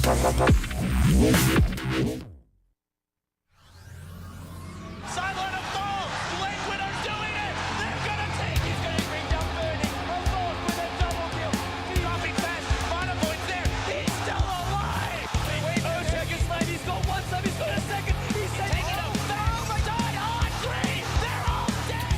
Sideline of ball. Lakewood are doing it. They're going to take. He's going to bring down Bernie. Alone with a double kill. Dropping fast. Bonavoy's there. He's still alive. Wait, second slide. He's going one side. He's going a second. He's taking it. They're overtime on three. They're all dead.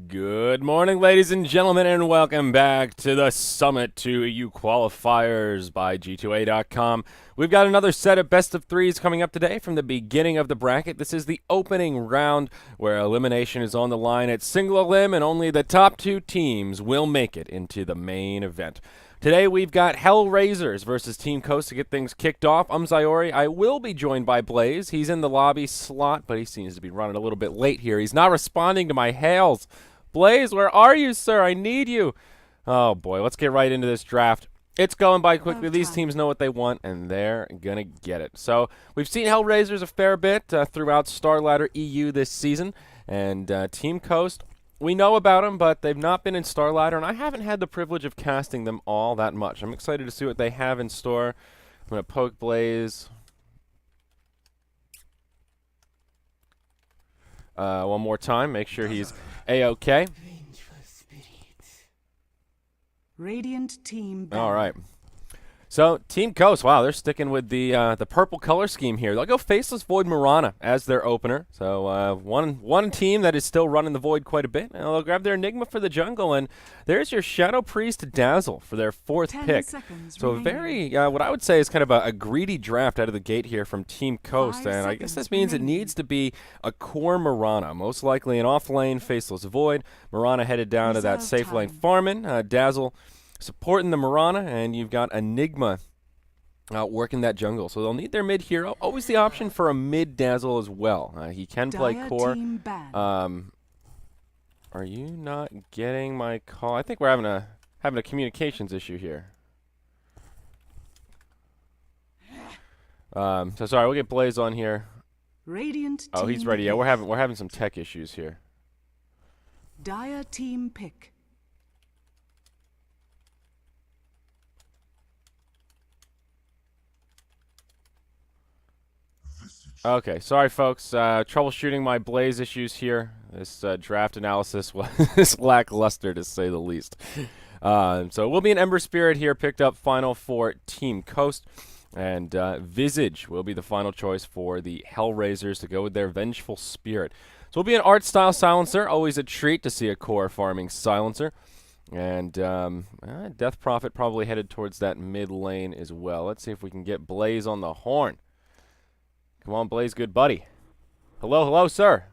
Good morning, ladies and gentlemen, and welcome back to the Summit to EU Qualifiers by G2A.com. We've got another set of best of threes coming up today from the beginning of the bracket. This is the opening round where elimination is on the line at single elim, and only the top two teams will make it into the main event. Today we've got Hellraisers versus Team Coast to get things kicked off. I'm Zyori. I will be joined by Blaze. He's in the lobby slot, but he seems to be running a little bit late here. He's not responding to my hails. Blaze, where are you, sir? I need you. Oh, boy. Let's get right into this draft. It's going by quickly. These teams know what they want, and they're going to get it. So we've seen Hellraisers a fair bit throughout Starladder EU this season. And Team Coast, we know about them, but they've not been in Starladder, and I haven't had the privilege of casting them all that much. I'm excited to see what they have in store. I'm going to poke Blaze. One more time. Make sure he's A-OK. Radiant team. All right. So, Team Coast, wow, they're sticking with the purple color scheme here. They'll go Faceless Void Mirana as their opener. So, one team that is still running the Void quite a bit. And they'll grab their Enigma for the jungle, and there's your Shadow Priest Dazzle for their fourth pick. So, a very, what I would say is kind of a greedy draft out of the gate here from Team Coast. And I guess this means it needs to be a core Mirana, most likely an off-lane Faceless Void. Mirana headed down to that safe lane farming. Dazzle supporting the Mirana, and you've got Enigma working that jungle. So they'll need their mid hero. Always the option for a mid Dazzle as well. He can play core. Are you not getting my call? I think we're having a communications issue here. So sorry, we'll get Blaze on here. Radiant oh, he's ready. Yeah, we're having some tech issues here. Dire team pick. Okay, sorry folks. Troubleshooting my Blaze issues here. This draft analysis was lackluster to say the least. So it will be an Ember Spirit here, picked up final for Team Coast. And Visage will be the final choice for the Hellraisers to go with their Vengeful Spirit. So it will be an art style silencer. Always a treat to see a core farming silencer. And Death Prophet probably headed towards that mid lane as well. Let's see if we can get Blaze on the horn. Come on, Blaze, good buddy. Hello, sir.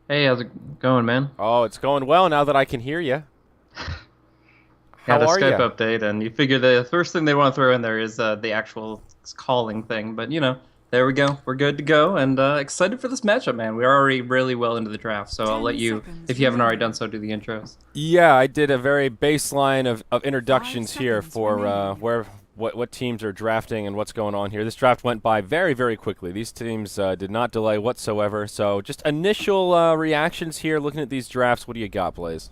Hey, how's it going, man? Oh, it's going well now that I can hear you. Yeah, the Skype ya? update, and you figure the first thing they want to throw in there is the actual calling thing. But, you know, there we go. We're good to go, and excited for this matchup, man. We're already really well into the draft, so I'll let you, if you haven't already done so, do the intros. Yeah, I did a very baseline of introductions here for what teams are drafting and what's going on here. This draft went by very, very quickly. These teams did not delay whatsoever. So just initial reactions here, looking at these drafts. What do you got, Blaze?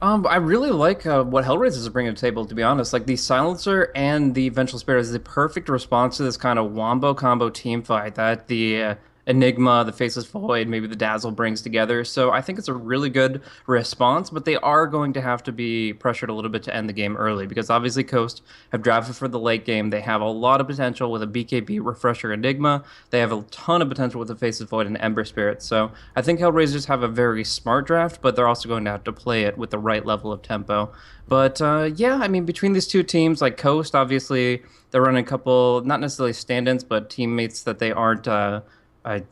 I really like what Hellraisers are bringing to the table, to be honest. Like, the Silencer and the Vengeful Spirit is the perfect response to this kind of wombo combo team fight that the Enigma, the Faceless Void, maybe the Dazzle brings together. So I think it's a really good response, but they are going to have to be pressured a little bit to end the game early, because obviously Coast have drafted for the late game. They have a lot of potential with a BKB Refresher Enigma. They have a ton of potential with the Faceless Void and Ember Spirit. So I think Hellraisers have a very smart draft, but they're also going to have to play it with the right level of tempo. But yeah, I mean, between these two teams, like Coast, obviously they're running a couple, not necessarily stand-ins, but teammates that they aren't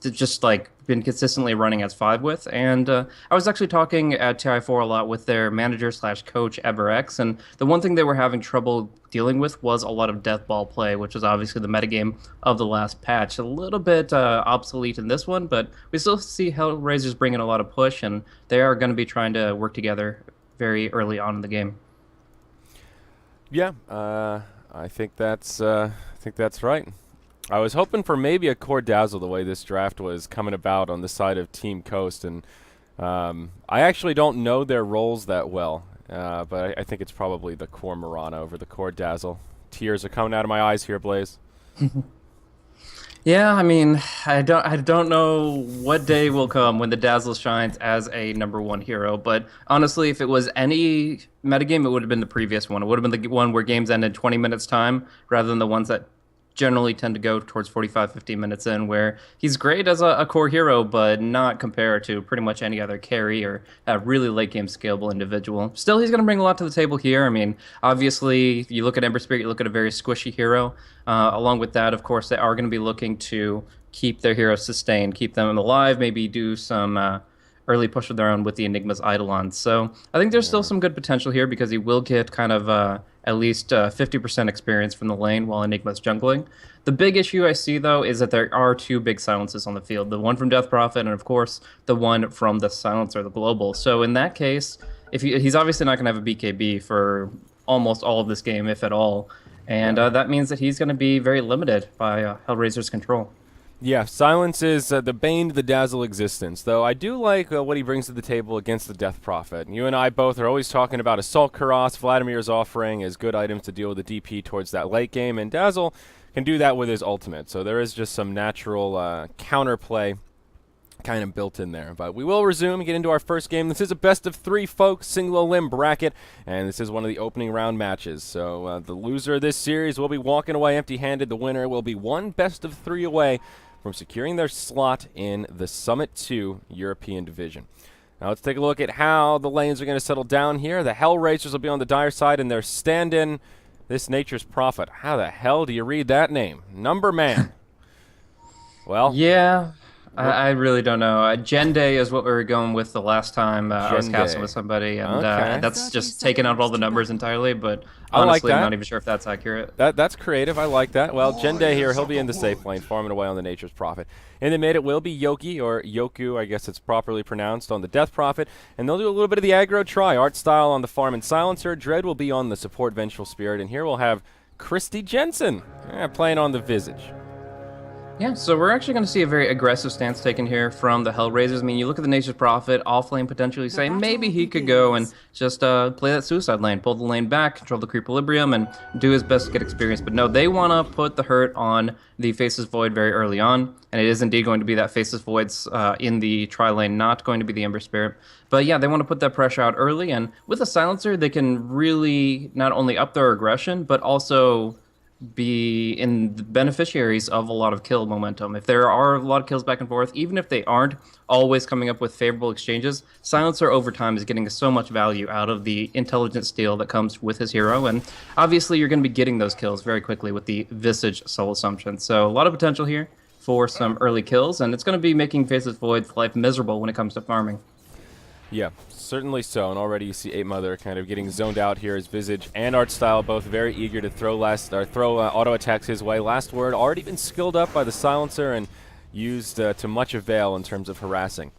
just like been consistently running as 5 with. And I was actually talking at TI4 a lot with their manager / coach EverX, and the one thing they were having trouble dealing with was a lot of death ball play, which was obviously the metagame of the last patch. A little bit obsolete in this one, but we still see Hellraisers bringing a lot of push, and they are going to be trying to work together very early on in the game. Yeah, I think that's right. I was hoping for maybe a core Dazzle the way this draft was coming about on the side of Team Coast, and I actually don't know their roles that well, but I think it's probably the core Mirana over the core Dazzle. Tears are coming out of my eyes here, Blaze. Yeah, I mean, I don't know what day will come when the Dazzle shines as a #1 hero, but honestly, if it was any metagame, it would have been the previous one. It would have been the one where games end in 20 minutes time, rather than the ones that generally tend to go towards 45, 50 minutes in, where he's great as a core hero, but not compared to pretty much any other carry or a really late game scalable individual. Still, he's going to bring a lot to the table here. I mean, obviously, you look at Ember Spirit, you look at a very squishy hero. Along with that, of course, they are going to be looking to keep their heroes sustained, keep them alive, maybe do some early push of their own with the Enigma's Eidolon. So I think there's still some good potential here because he will get kind of at least 50% experience from the lane while Enigma's jungling. The big issue I see, though, is that there are two big silences on the field. The one from Death Prophet and, of course, the one from the Silencer, the Global. So in that case, if he's obviously not going to have a BKB for almost all of this game, if at all. And that means that he's going to be very limited by Hellraiser's control. Yeah, silence is the bane to the Dazzle existence, though I do like what he brings to the table against the Death Prophet. You and I both are always talking about Assault Karas, Vladimir's offering as good items to deal with the DP towards that late game, and Dazzle can do that with his ultimate, so there is just some natural counterplay kind of built in there. But we will resume and get into our first game. This is a best of 3, folks, single limb bracket, and this is one of the opening round matches. So the loser of this series will be walking away empty-handed. The winner will be one best of 3 away from securing their slot in the Summit 2 European Division. Now let's take a look at how the lanes are going to settle down here. The Hellraisers will be on the Dire side, and their stand-in, this Nature's Prophet. How the hell do you read that name? Number Man. Well, Yeah, I really don't know. Gende is what we were going with the last time I was Gende. casting with somebody, and Okay. that's just taking out all the numbers entirely, but I like honestly, I'm that. not even sure if that's accurate. That's creative. I like that. Well, Gende here, he'll be in the safe lane, farming away on the Nature's Prophet. In the mid, it will be Yoki, or Yoku, I guess it's properly pronounced, on the Death Prophet. And they'll do a little bit of the aggro try. Art Style on the Farm and Silencer. Dread will be on the support Vengeful Spirit. And here we'll have Christy Jensen playing on the Visage. Yeah, so we're actually going to see a very aggressive stance taken here from the Hellraisers. I mean, you look at the Nature's Prophet, off-lane potentially say maybe he could go and just play that suicide lane, pull the lane back, control the Creequilibrium, and do his best to get experience. But no, they want to put the hurt on the Faceless Void very early on, and it is indeed going to be that Faceless Void's in the tri-lane, not going to be the Ember Spirit. But yeah, they want to put that pressure out early, and with a Silencer, they can really not only up their aggression, but also be in the beneficiaries of a lot of kill momentum. If there are a lot of kills back and forth, even if they aren't always coming up with favorable exchanges, Silencer over time is getting so much value out of the intelligent steal that comes with his hero, and obviously you're going to be getting those kills very quickly with the Visage Soul Assumption. So a lot of potential here for some early kills, and it's going to be making Faceless Void's life miserable when it comes to farming. Yeah, certainly so. And already you see 8 Mother kind of getting zoned out here as Visage and Art Style both very eager to throw auto attacks his way. Last Word already been skilled up by the Silencer and used to much avail in terms of harassing.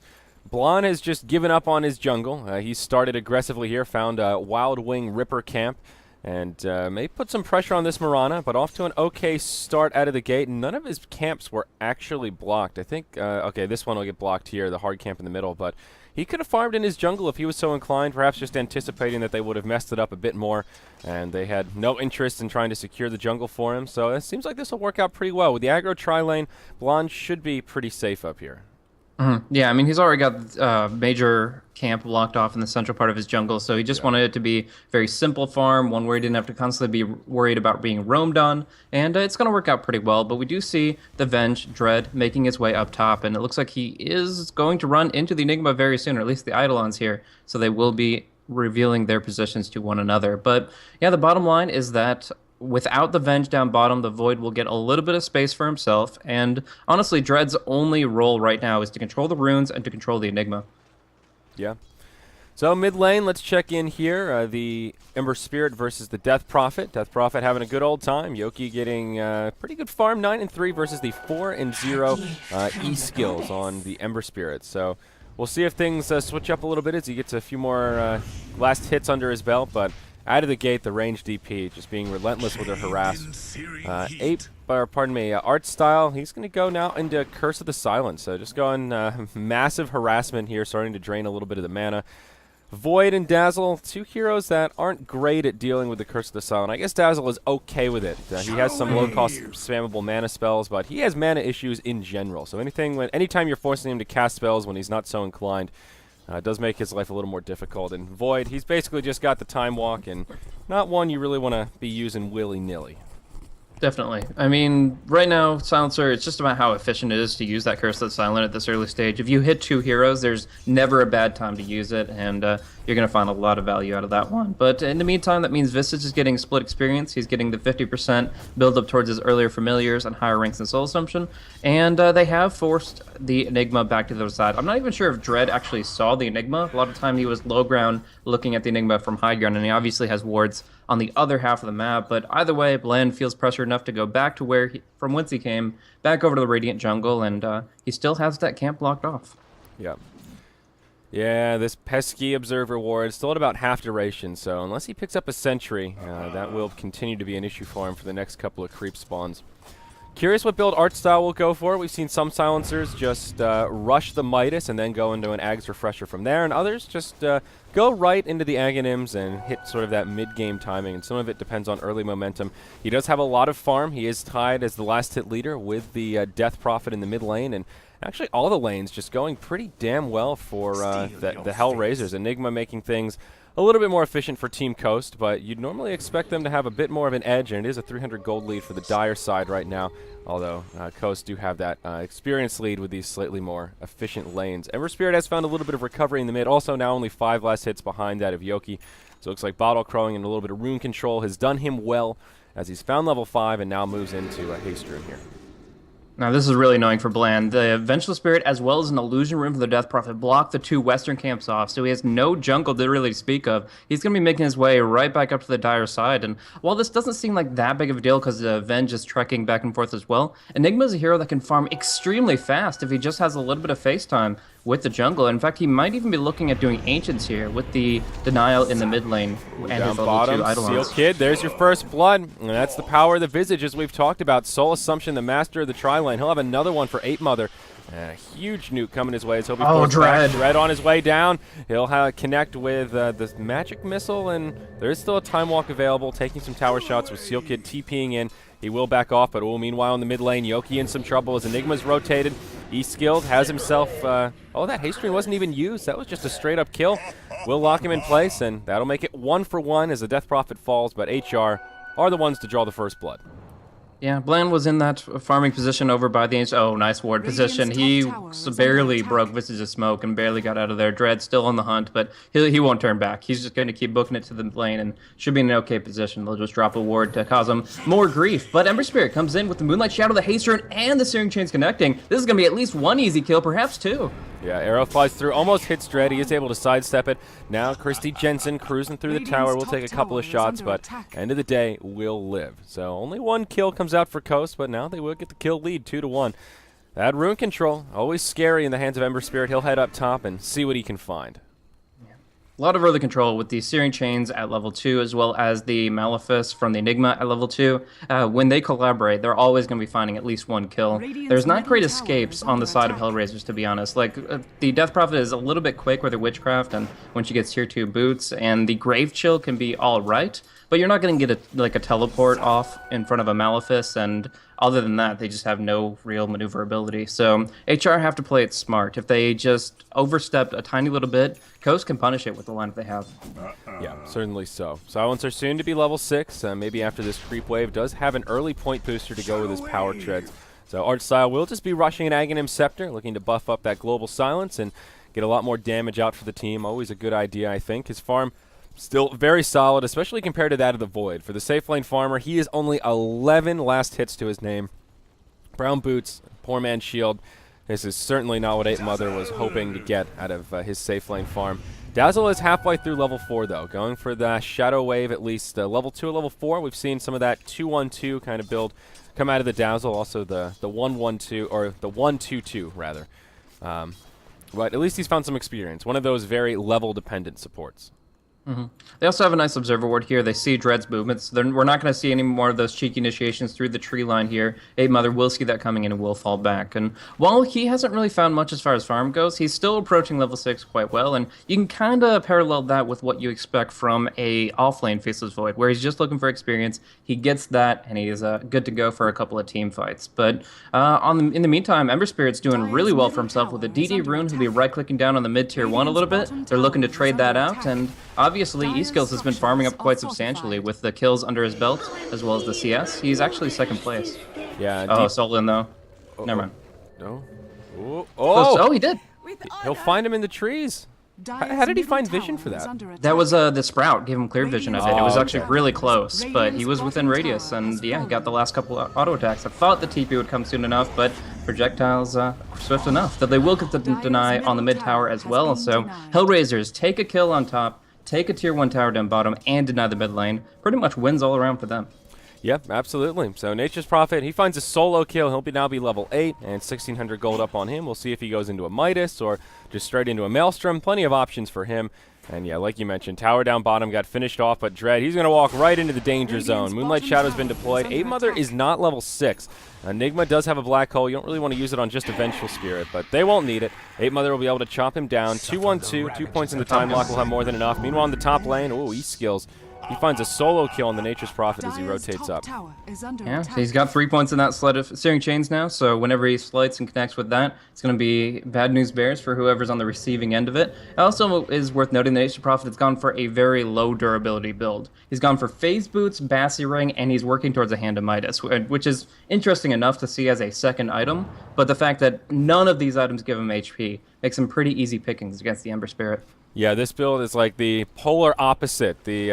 Blonde has just given up on his jungle. He started aggressively here, found a Wild Wing Ripper camp, and may put some pressure on this Mirana, but off to an okay start out of the gate. None of his camps were actually blocked. I think, okay, this one will get blocked here, the hard camp in the middle, but he could have farmed in his jungle if he was so inclined, perhaps just anticipating that they would have messed it up a bit more, and they had no interest in trying to secure the jungle for him. So it seems like this will work out pretty well. With the aggro tri-lane, Blonde should be pretty safe up here. Yeah, I mean, he's already got major camp blocked off in the central part of his jungle, so he just wanted it to be very simple farm, one where he didn't have to constantly be worried about being roamed on, and it's going to work out pretty well. But we do see the Venge, Dread, making his way up top, and it looks like he is going to run into the Enigma very soon, or at least the Eidolons here, so they will be revealing their positions to one another. But yeah, the bottom line is that without the Venge down bottom, the Void will get a little bit of space for himself, and honestly, Dread's only role right now is to control the runes and to control the Enigma. Yeah. So mid lane, let's check in here. The Ember Spirit versus the Death Prophet. Death Prophet having a good old time. Yoki getting pretty good farm, 9-3 versus the 4-0 E skills on the Ember Spirit. So we'll see if things switch up a little bit as he gets a few more last hits under his belt, but out of the gate, the range DP just being relentless with her harass. Art Style, he's going to go now into Curse of the Silence. So just going massive harassment here, starting to drain a little bit of the mana. Void and Dazzle, two heroes that aren't great at dealing with the Curse of the Silent. I guess Dazzle is okay with it. He has some low-cost spammable mana spells, but he has mana issues in general. So anytime you're forcing him to cast spells when he's not so inclined, it does make his life a little more difficult. And Void, he's basically just got the Time Walk, and not one you really want to be using willy-nilly. Definitely. I mean, right now, Silencer, it's just about how efficient it is to use that Curse of the Silent at this early stage. If you hit 2 heroes, there's never a bad time to use it, and you're going to find a lot of value out of that one. But in the meantime, that means Visage is getting split experience. He's getting the 50% build up towards his earlier familiars and higher ranks in Soul Assumption, and they have forced the Enigma back to the other side. I'm not even sure if Dread actually saw the Enigma. A lot of time he was low ground looking at the Enigma from high ground, and he obviously has wards on the other half of the map. But either way, Bland feels pressure enough to go back to from whence he came, back over to the Radiant Jungle, and he still has that camp blocked off. Yep. Yeah, this pesky Observer ward still at about half duration, so unless he picks up a Sentry, that will continue to be an issue for him for the next couple of creep spawns. Curious what build Art Style will go for. We've seen some Silencers just rush the Midas and then go into an Ag's Refresher from there, and others just go right into the Aghanims and hit sort of that mid-game timing, and some of it depends on early momentum. He does have a lot of farm. He is tied as the last hit leader with the Death Prophet in the mid lane, and actually all the lanes just going pretty damn well for the Hellraisers. Enigma making things a little bit more efficient for Team Coast, but you'd normally expect them to have a bit more of an edge, and it is a 300 gold lead for the Dire side right now, although Coast do have that experience lead with these slightly more efficient lanes. Ember Spirit has found a little bit of recovery in the mid, also now only 5 last hits behind that of Yoki, so it looks like Bottle Crowing and a little bit of Rune Control has done him well as he's found level 5 and now moves into a Haste Rune here. Now, this is really annoying for Bland. The Vengeful Spirit, as well as an Illusion Rune for the Death Prophet, block the 2 western camps off, so he has no jungle to really speak of. He's going to be making his way right back up to the Dire side, and while this doesn't seem like that big of a deal because the Venge is trekking back and forth as well, Enigma is a hero that can farm extremely fast if he just has a little bit of face time with the jungle. In fact, he might even be looking at doing Ancients here with the Denial in the mid lane and Down his level bottom, 2 Eidolons. Seal Kid, there's your first blood. And that's the power of the Visage, as we've talked about. Soul Assumption, the master of the tri-lane. He'll have another one for 8 Mother. A huge nuke coming his way. As he'll be forced back. Dread on his way down. He'll connect with the Magic Missile, and there is still a Time Walk available, taking some tower shots with Seal Kid TPing in. He will back off, but meanwhile in the mid lane, Yoki in some trouble as Enigma's rotated. E-skilled, has himself... oh, that haste rune wasn't even used. That was just a straight-up kill. We'll lock him in place, and that'll make it 1 for 1 as the Death Prophet falls, but HR are the ones to draw the first blood. Yeah, Bland was in that farming position over by the ancient. Oh, nice ward position. He barely broke Visage's smoke and barely got out of there. Dread still on the hunt, but he won't turn back. He's just going to keep booking it to the lane and should be in an okay position. They'll just drop a ward to cause him more grief. But Ember Spirit comes in with the Moonlight Shadow, the Haste Rune, and the Searing Chains connecting. This is going to be at least 1 easy kill, perhaps 2. Yeah, arrow flies through, almost hits Dread. He is able to sidestep it. Now Christy Jensen cruising through the tower. Will take a couple of shots, but end of the day, will live. So only 1 kill comes out for Coast, but now they will get the kill lead, 2-1. That Rune Control, always scary in the hands of Ember Spirit. He'll head up top and see what he can find. A lot of early control with the Searing Chains at level 2, as well as the Malefice from the Enigma at level 2. When they collaborate, they're always going to be finding at least 1 kill. There's not great escapes on the side of Hellraisers, to be honest. Like, the Death Prophet is a little bit quick with her Witchcraft, and when she gets tier 2 boots, and the Grave Chill can be alright, but you're not going to get a teleport off in front of a Malefice, and other than that, they just have no real maneuverability. So HR have to play it smart. If they just overstep a tiny little bit, Coast can punish it with the lineup they have. Yeah, certainly so. Silencer soon to be level 6. Maybe after this creep wave. Does have an early point booster to go with his power treads. So Art Style will just be rushing an Aghanim Scepter, looking to buff up that global silence and get a lot more damage out for the team. Always a good idea, I think. His farm still very solid, especially compared to that of the Void. For the safe lane farmer, he is only 11 last hits to his name. Brown Boots, Poor Man's Shield. This is certainly not what 8 Mother was hoping to get out of his safe lane farm. Dazzle is halfway through level 4, though, going for the Shadow Wave at least. Level 2 or level 4, we've seen some of that 2-1-2 kind of build come out of the Dazzle, also the 1-1-2, or the 1-2-2, rather. But at least he's found some experience. One of those very level-dependent supports. They also have a nice observer ward here. They see Dread's movements. We're not going to see any more of those cheeky initiations through the tree line here. Ape Mother will see that coming in and will fall back. And while he hasn't really found much as far as farm goes, he's still approaching level 6 quite well. And you can kind of parallel that with what you expect from a offlane Faceless Void, where he's just looking for experience. He gets that, and he's good to go for a couple of team fights. But in the meantime, Ember Spirit's doing really well for himself with a DD rune. He'll be right-clicking down on the mid-tier 1 a little bit. They're looking to trade that out, and obviously, eSkills has been farming up quite substantially with the kills under his belt, as well as the CS. He's actually second place. Yeah. Oh, Solin, though. Never mind. No. Oh, he did. He'll find him in the trees. How did he find vision for that? That was the Sprout gave him clear vision of it. It was actually really close, but he was within radius, and yeah, he got the last couple of auto attacks. I thought the TP would come soon enough, but projectiles swift enough that they will get the deny on the mid tower as well. So Hellraisers take a kill on top, take a tier 1 tower down bottom, and deny the mid lane. Pretty much wins all around for them. Yep, absolutely. So Nature's Prophet, he finds a solo kill. He'll now be level 8 and 1,600 gold up on him. We'll see if he goes into a Midas or just straight into a Maelstrom. Plenty of options for him. And yeah, like you mentioned, tower down bottom got finished off, but Dread, he's going to walk right into the danger zone. Moonlight Shadow's been deployed. Ape Mother is not level 6. Enigma does have a black hole. You don't really want to use it on just a Vengeful Spirit, but they won't need it. Ape Mother will be able to chop him down. 2-1-2, 2 points in the time lock will have more than enough. Meanwhile, in the top lane, E-Skills. He finds a solo kill on the Nature's Prophet as he rotates up. Yeah, so he's got 3 points in that sled of Searing Chains now, so whenever he slides and connects with that, it's going to be bad news bears for whoever's on the receiving end of it. It also is worth noting that Nature's Prophet has gone for a very low durability build. He's gone for Phase Boots, Bassy Ring, and he's working towards a Hand of Midas, which is interesting enough to see as a second item, but the fact that none of these items give him HP makes him pretty easy pickings against the Ember Spirit. Yeah, this build is like the polar opposite, the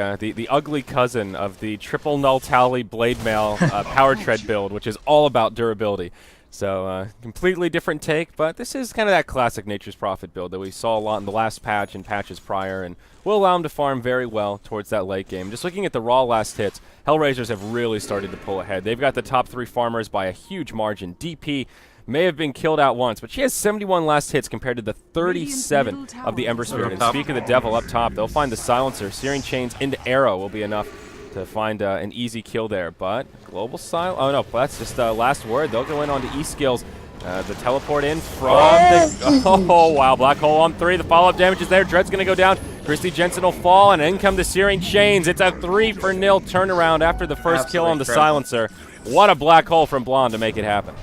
ugly cousin of the triple null tally blade mail power tread build, which is all about durability. So completely different take, but this is kind of that classic Nature's Prophet build that we saw a lot in the last patch and patches prior, and will allow him to farm very well towards that late game. Just looking at the raw last hits, Hellraisers have really started to pull ahead. They've got the top 3 farmers by a huge margin. DP may have been killed out once, but she has 71 last hits compared to the 37 of the Ember Spirit. And speak of the devil up top, they'll find the silencer. Searing Chains into arrow will be enough to find an easy kill there. But global silence. Oh no, that's just last word. They'll go in onto E-Skills. The teleport in from the... Oh, wow. Black hole on 3. The follow-up damage is there. Dread's going to go down. Christy Jensen will fall, and in come the Searing Chains. It's a 3-0 turnaround after the first kill on the silencer. What a black hole from Blonde to make it happen.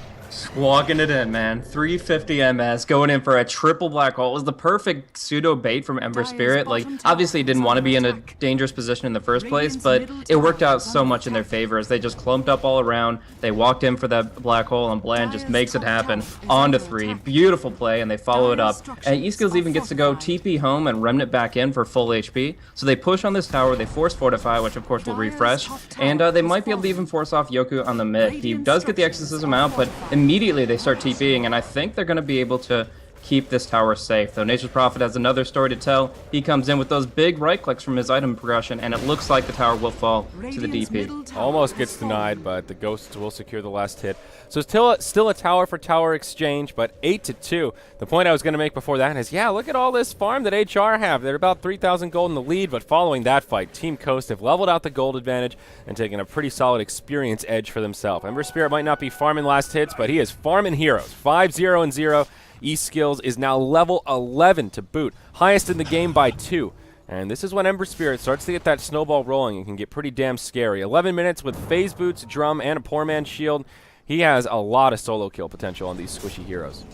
Walking it in, man. 350 MS, going in for a triple black hole. It was the perfect pseudo bait from Ember Spirit. Like, obviously, he didn't want to be in a dangerous position in the first place, but it worked out so much in their favor as they just clumped up all around. They walked in for that black hole, and Bland just makes it happen. On to 3. Beautiful play, and they follow it up. And E-Skills even gets to go TP home and Remnant back in for full HP. So they push on this tower, they force Fortify, which of course will refresh, and they might be able to even force off Yoku on the mid. He does get the Exorcism out, but immediately they start TPing, and I think they're going to be able to keep this tower safe. Though Nature's Prophet has another story to tell. He comes in with those big right clicks from his item progression, and it looks like the tower will fall to the DP. Almost gets denied, but the Ghosts will secure the last hit. So still a tower for tower exchange, but 8-2. The point I was going to make before that is, yeah, look at all this farm that HR have. They're about 3,000 gold in the lead, but following that fight, Team Coast have leveled out the gold advantage and taken a pretty solid experience edge for themselves. Ember Spirit might not be farming last hits, but he is farming heroes. 5-0-0. E-Skills is now level 11 to boot, highest in the game by 2. And this is when Ember Spirit starts to get that snowball rolling and can get pretty damn scary. 11 minutes with Phase Boots, Drum, and a Poor Man's Shield. He has a lot of solo kill potential on these squishy heroes.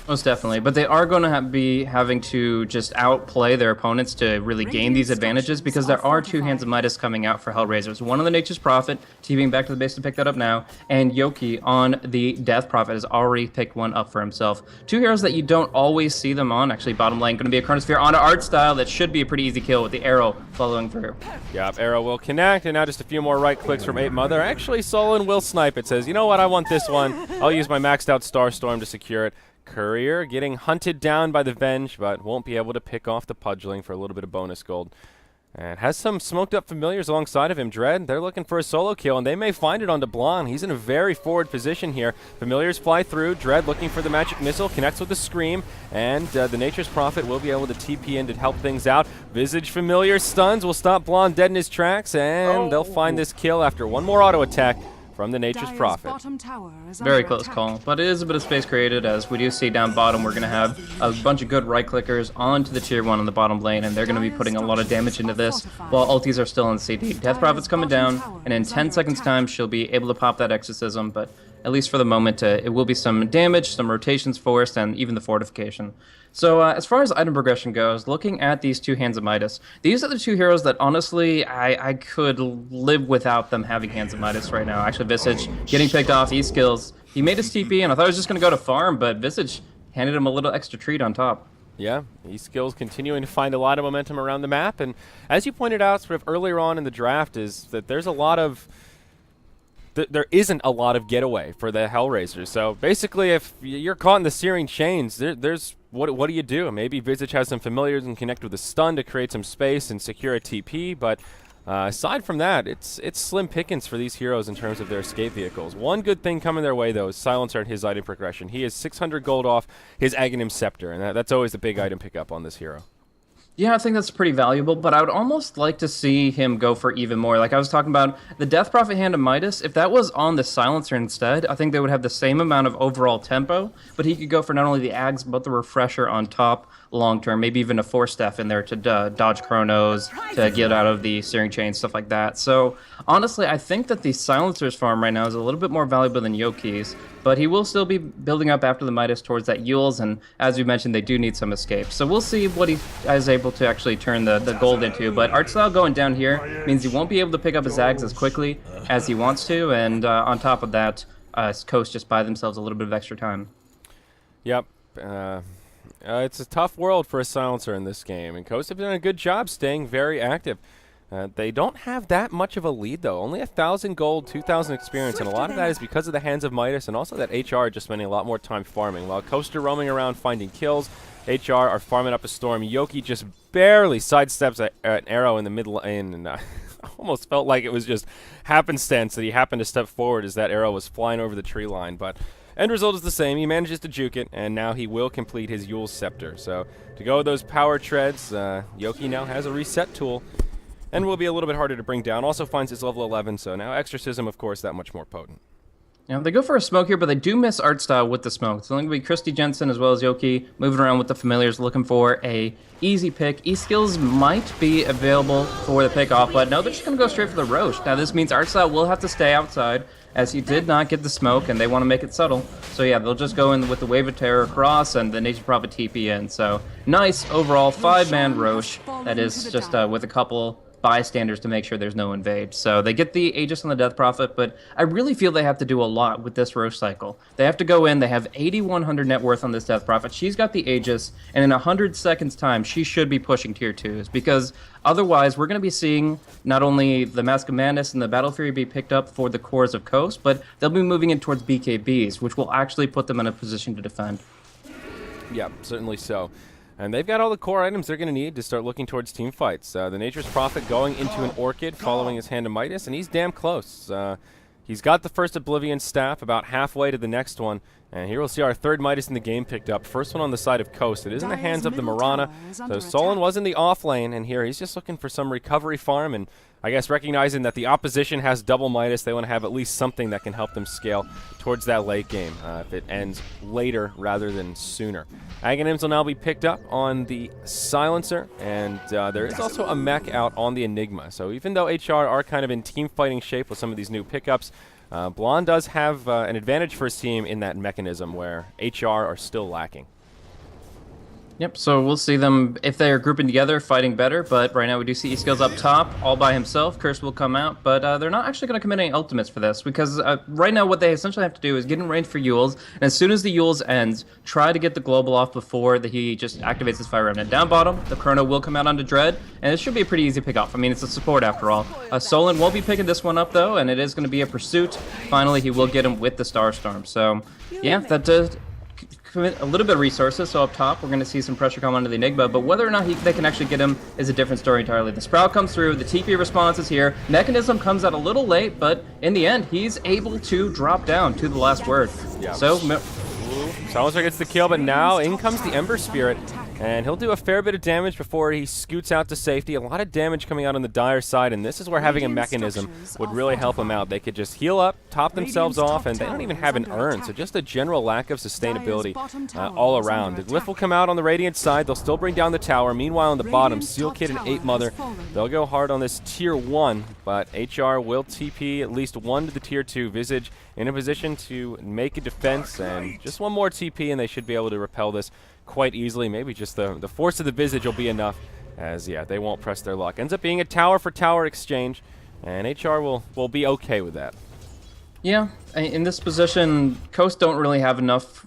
Most definitely, but they are going to be having to just outplay their opponents to really gain these advantages because there are 2 Hands of Midas coming out for Hellraisers. One on the Nature's Prophet, TVing back to the base to pick that up now, and Yoki on the Death Prophet has already picked one up for himself. 2 heroes that you don't always see them on. Actually, bottom lane going to be a Chronosphere on Art Style. That should be a pretty easy kill with the arrow following through. Yep, arrow will connect, and now just a few more right clicks from Ape Mother. Actually, Solon will snipe it. Says, you know what, I want this one. I'll use my maxed out Starstorm to secure it. Courier getting hunted down by the Venge, but won't be able to pick off the Pudgeling for a little bit of bonus gold. And has some smoked up familiars alongside of him. Dread, they're looking for a solo kill, and they may find it onto Blonde. He's in a very forward position here. Familiars fly through. Dread looking for the magic missile, connects with the Scream, and the Nature's Prophet will be able to TP in to help things out. Visage Familiar stuns will stop Blonde dead in his tracks, and they'll find this kill after one more auto attack from the Nature's Dire's Prophet. bottom tower is Very under close attack. call, but it is a bit of space created, as we do see down bottom we're going to have a bunch of good right clickers onto the tier 1 on the bottom lane, and they're going to be putting a lot of damage into this while ultis are still on CD. Death Prophet's coming down, and in 10 seconds time she'll be able to pop that exorcism, but at least for the moment it will be some damage, some rotations forced, and even the fortification. So as far as item progression goes, looking at these two Hands of Midas, these are the two heroes that honestly I could live without them having Hands of Midas right now. Actually, Visage getting picked off, E-skills. He made his TP, and I thought he was just going to go to farm, but Visage handed him a little extra treat on top. Yeah, E-skills continuing to find a lot of momentum around the map, and as you pointed out sort of earlier on in the draft, is that there's a lot of there isn't a lot of getaway for the Hellraisers. So basically, if you're caught in the searing chains, there's what do you do? Maybe Visage has some familiars and connect with a stun to create some space and secure a TP, but aside from that, it's slim pickings for these heroes in terms of their escape vehicles. One good thing coming their way, though, is Silencer and his item progression. He is 600 gold off his Aghanim Scepter, and that's always the big item pickup on this hero. Yeah, I think that's pretty valuable, but I would almost like to see him go for even more. Like I was talking about, the Death Prophet Hand of Midas, if that was on the Silencer instead, I think they would have the same amount of overall tempo, but he could go for not only the Ags, but the Refresher on top long term, maybe even a Force Staff in there to dodge Chronos, to get out of the Searing Chain, stuff like that. So honestly, I think that the Silencer's farm right now is a little bit more valuable than Yoki's, but he will still be building up after the Midas towards that Yules, and as you mentioned, they do need some escape. So we'll see what he is able to actually turn the gold into, but art style going down here means he won't be able to pick up his Zags as quickly as he wants to, and on top of that, Coast just buy themselves a little bit of extra time. Yep. It's a tough world for a Silencer in this game, and Coast have done a good job staying very active. They don't have that much of a lead, though. Only 1,000 gold, 2,000 experience, and a lot of that is because of the Hands of Midas, and also that HR just spending a lot more time farming. While Coast are roaming around finding kills, HR are farming up a storm. Yoki just barely sidesteps an arrow in the mid lane, and almost felt like it was just happenstance that he happened to step forward as that arrow was flying over the tree line. But end result is the same. He manages to juke it, and now he will complete his Yule's Scepter. So to go with those power treads, Yoki now has a reset tool, and will be a little bit harder to bring down. Also finds his level 11, so now Exorcism, of course, that much more potent. Now, they go for a smoke here, but they do miss art style with the smoke. It's only going to be Christy Jensen as well as Yoki moving around with the familiars, looking for a easy pick. E-skills might be available for the pick off, but no, they're just going to go straight for the Roche. Now, this means art style will have to stay outside, as he did not get the smoke, and they want to make it subtle. So yeah, they'll just go in with the Wave of Terror across and the Nature's Prophet TP in. So nice overall 5-man Roche. That is just with a couple bystanders to make sure there's no invade. So they get the Aegis on the Death Prophet, but I really feel they have to do a lot with this Roche cycle. They have to go in, they have 8,100 net worth on this Death Prophet. She's got the Aegis, and in 100 seconds time, she should be pushing tier 2s, because otherwise we're going to be seeing not only the Mask of Madness and the Battle Fury be picked up for the cores of Coast, but they'll be moving in towards BKBs, which will actually put them in a position to defend. Yeah, certainly so. And they've got all the core items they're going to need to start looking towards team fights. The Nature's Prophet going into an Orchid, following his Hand of Midas, and he's damn close. He's got the first Oblivion Staff about halfway to the next one, and here we'll see our third Midas in the game picked up. First one on the side of Coast. It is in the hands of the Mirana, so Solon was in the off lane, and here he's just looking for some recovery farm, and I guess recognizing that the opposition has double Midas, they want to have at least something that can help them scale towards that late game if it ends later rather than sooner. Aghanims will now be picked up on the Silencer, and there is also a mech out on the Enigma. So even though HR are kind of in team fighting shape with some of these new pickups, Blonde does have an advantage for his team in that mechanism where HR are still lacking. Yep, so we'll see them, if they are grouping together, fighting better, but right now we do see E-skills up top, all by himself. Curse will come out, but they're not actually going to commit any ultimates for this, because right now what they essentially have to do is get in range for Yules, and as soon as the Yules ends, try to get the global off before he just activates his Fire Remnant. Down bottom, the Chrono will come out onto Dread, and it should be a pretty easy pick off. I mean, it's a support after all. Solon won't be picking this one up, though, and it is going to be a pursuit. Finally, he will get him with the Starstorm, so yeah, that commit a little bit of resources, so up top we're going to see some pressure come onto the Enigma, but whether or not they can actually get him is a different story entirely. The Sprout comes through, the TP response is here, Mechanism comes out a little late, but in the end, he's able to drop down to the last word. Yeah. So, Silencer gets the kill, but now in comes the Ember Spirit, and he'll do a fair bit of damage before he scoots out to safety. A lot of damage coming out on the Dire side, and this is where having a Mechanism would really help him out. They could just heal up, top themselves off, and they don't even have an urn, so just a general lack of sustainability all around. The Glyph will come out on the Radiant side. They'll still bring down the tower. Meanwhile, on the bottom, Seal Kid and 8 Mother, they'll go hard on this Tier 1, but HR will TP at least one to the Tier 2. Visage in a position to make a defense, and just one more TP, and they should be able to repel this quite easily. Maybe just the force of the Visage will be enough, as yeah, they won't press their luck. Ends up being a tower for tower exchange, and HR will be okay with that. yeah, in this position, Coast don't really have enough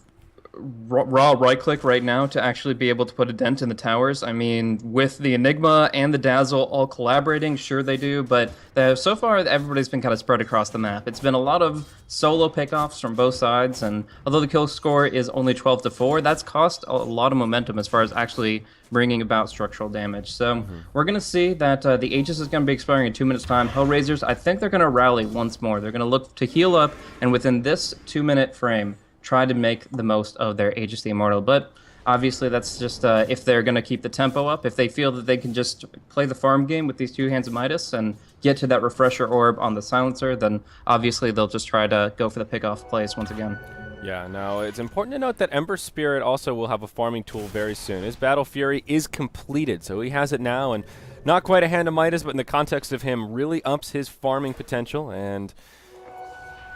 raw right click right now to actually be able to put a dent in the towers. I mean, with the Enigma and the Dazzle all collaborating, sure they do, but so far everybody's been kind of spread across the map. It's been a lot of solo pickoffs from both sides, and although the kill score is only 12-4, that's cost a lot of momentum as far as actually bringing about structural damage. So we're going to see that the Aegis is going to be expiring in 2 minutes time. Hellraisers, I think they're going to rally once more. They're going to look to heal up, and within this 2-minute frame, try to make the most of their Aegis the Immortal. But obviously that's just if they're going to keep the tempo up, if they feel that they can just play the farm game with these 2 Hands of Midas and get to that Refresher Orb on the Silencer, then obviously they'll just try to go for the pick-off plays once again. Yeah, now it's important to note that Ember Spirit also will have a farming tool very soon. His Battle Fury is completed, so he has it now, and not quite a Hand of Midas, but in the context of him, really ups his farming potential, and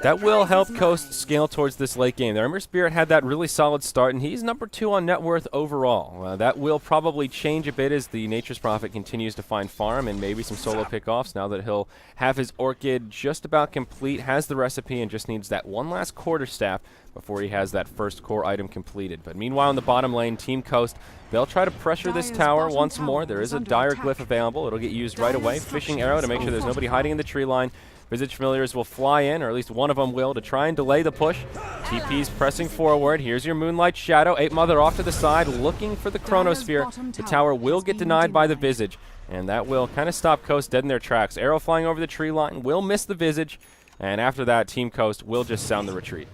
that will help Coast scale towards this late game. The Ember Spirit had that really solid start, and he's number 2 on net worth overall. That will probably change a bit as the Nature's Prophet continues to find farm and maybe some solo pickoffs now that he'll have his Orchid just about complete, has the recipe, and just needs that one last quarterstaff before he has that first core item completed. But meanwhile in the bottom lane, Team Coast, they'll try to pressure this tower once more. There is a Dire Glyph available. It'll get used right away. Fishing Arrow to make sure there's nobody hiding in the tree line. Visage Familiars will fly in, or at least one of them will, to try and delay the push. TP's pressing forward. Here's your Moonlight Shadow. 8 Mother off to the side, looking for the Chronosphere. The tower will get denied by the Visage, and that will kind of stop Coast dead in their tracks. Arrow flying over the tree line will miss the Visage, and after that, Team Coast will just sound the retreat.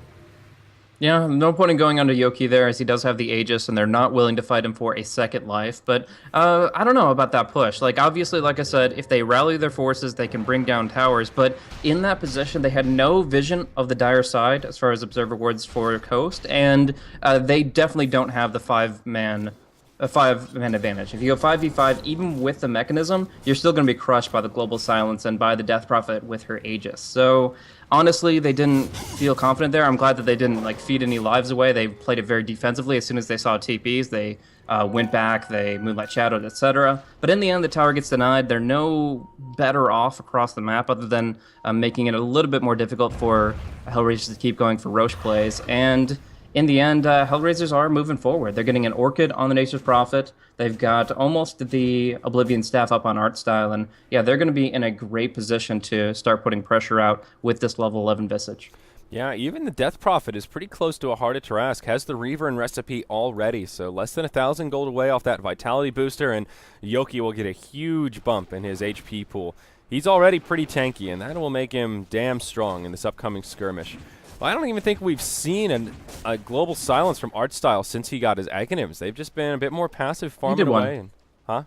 Yeah, no point in going under Yoki there, as he does have the Aegis, and they're not willing to fight him for a second life. But I don't know about that push. Like, obviously, like I said, if they rally their forces, they can bring down towers. But in that position, they had no vision of the Dire side as far as observer wards for Coast, and they definitely don't have the 5-man advantage. If you go 5v5, even with the Mechanism, you're still going to be crushed by the Global Silence and by the Death Prophet with her Aegis. So honestly, they didn't feel confident there. I'm glad that they didn't feed any lives away. They played it very defensively. As soon as they saw TPs, they went back, they Moonlight Shadowed, etc. But in the end, the tower gets denied. They're no better off across the map other than making it a little bit more difficult for Hellraisers to keep going for Roche plays. And in the end, Hellraisers are moving forward. They're getting an Orchid on the Nature's Prophet. They've got almost the Oblivion staff up on Artstyle, and yeah, they're going to be in a great position to start putting pressure out with this level 11 Visage. Yeah, even the Death Prophet is pretty close to a Heart of Tarask, has the Reaver and Recipe already, so less than 1,000 gold away off that Vitality booster, and Yoki will get a huge bump in his HP pool. He's already pretty tanky, and that will make him damn strong in this upcoming skirmish. Well, I don't even think we've seen a Global Silence from Artstyle since he got his Aghanims. They've just been a bit more passive, farming away. And, huh?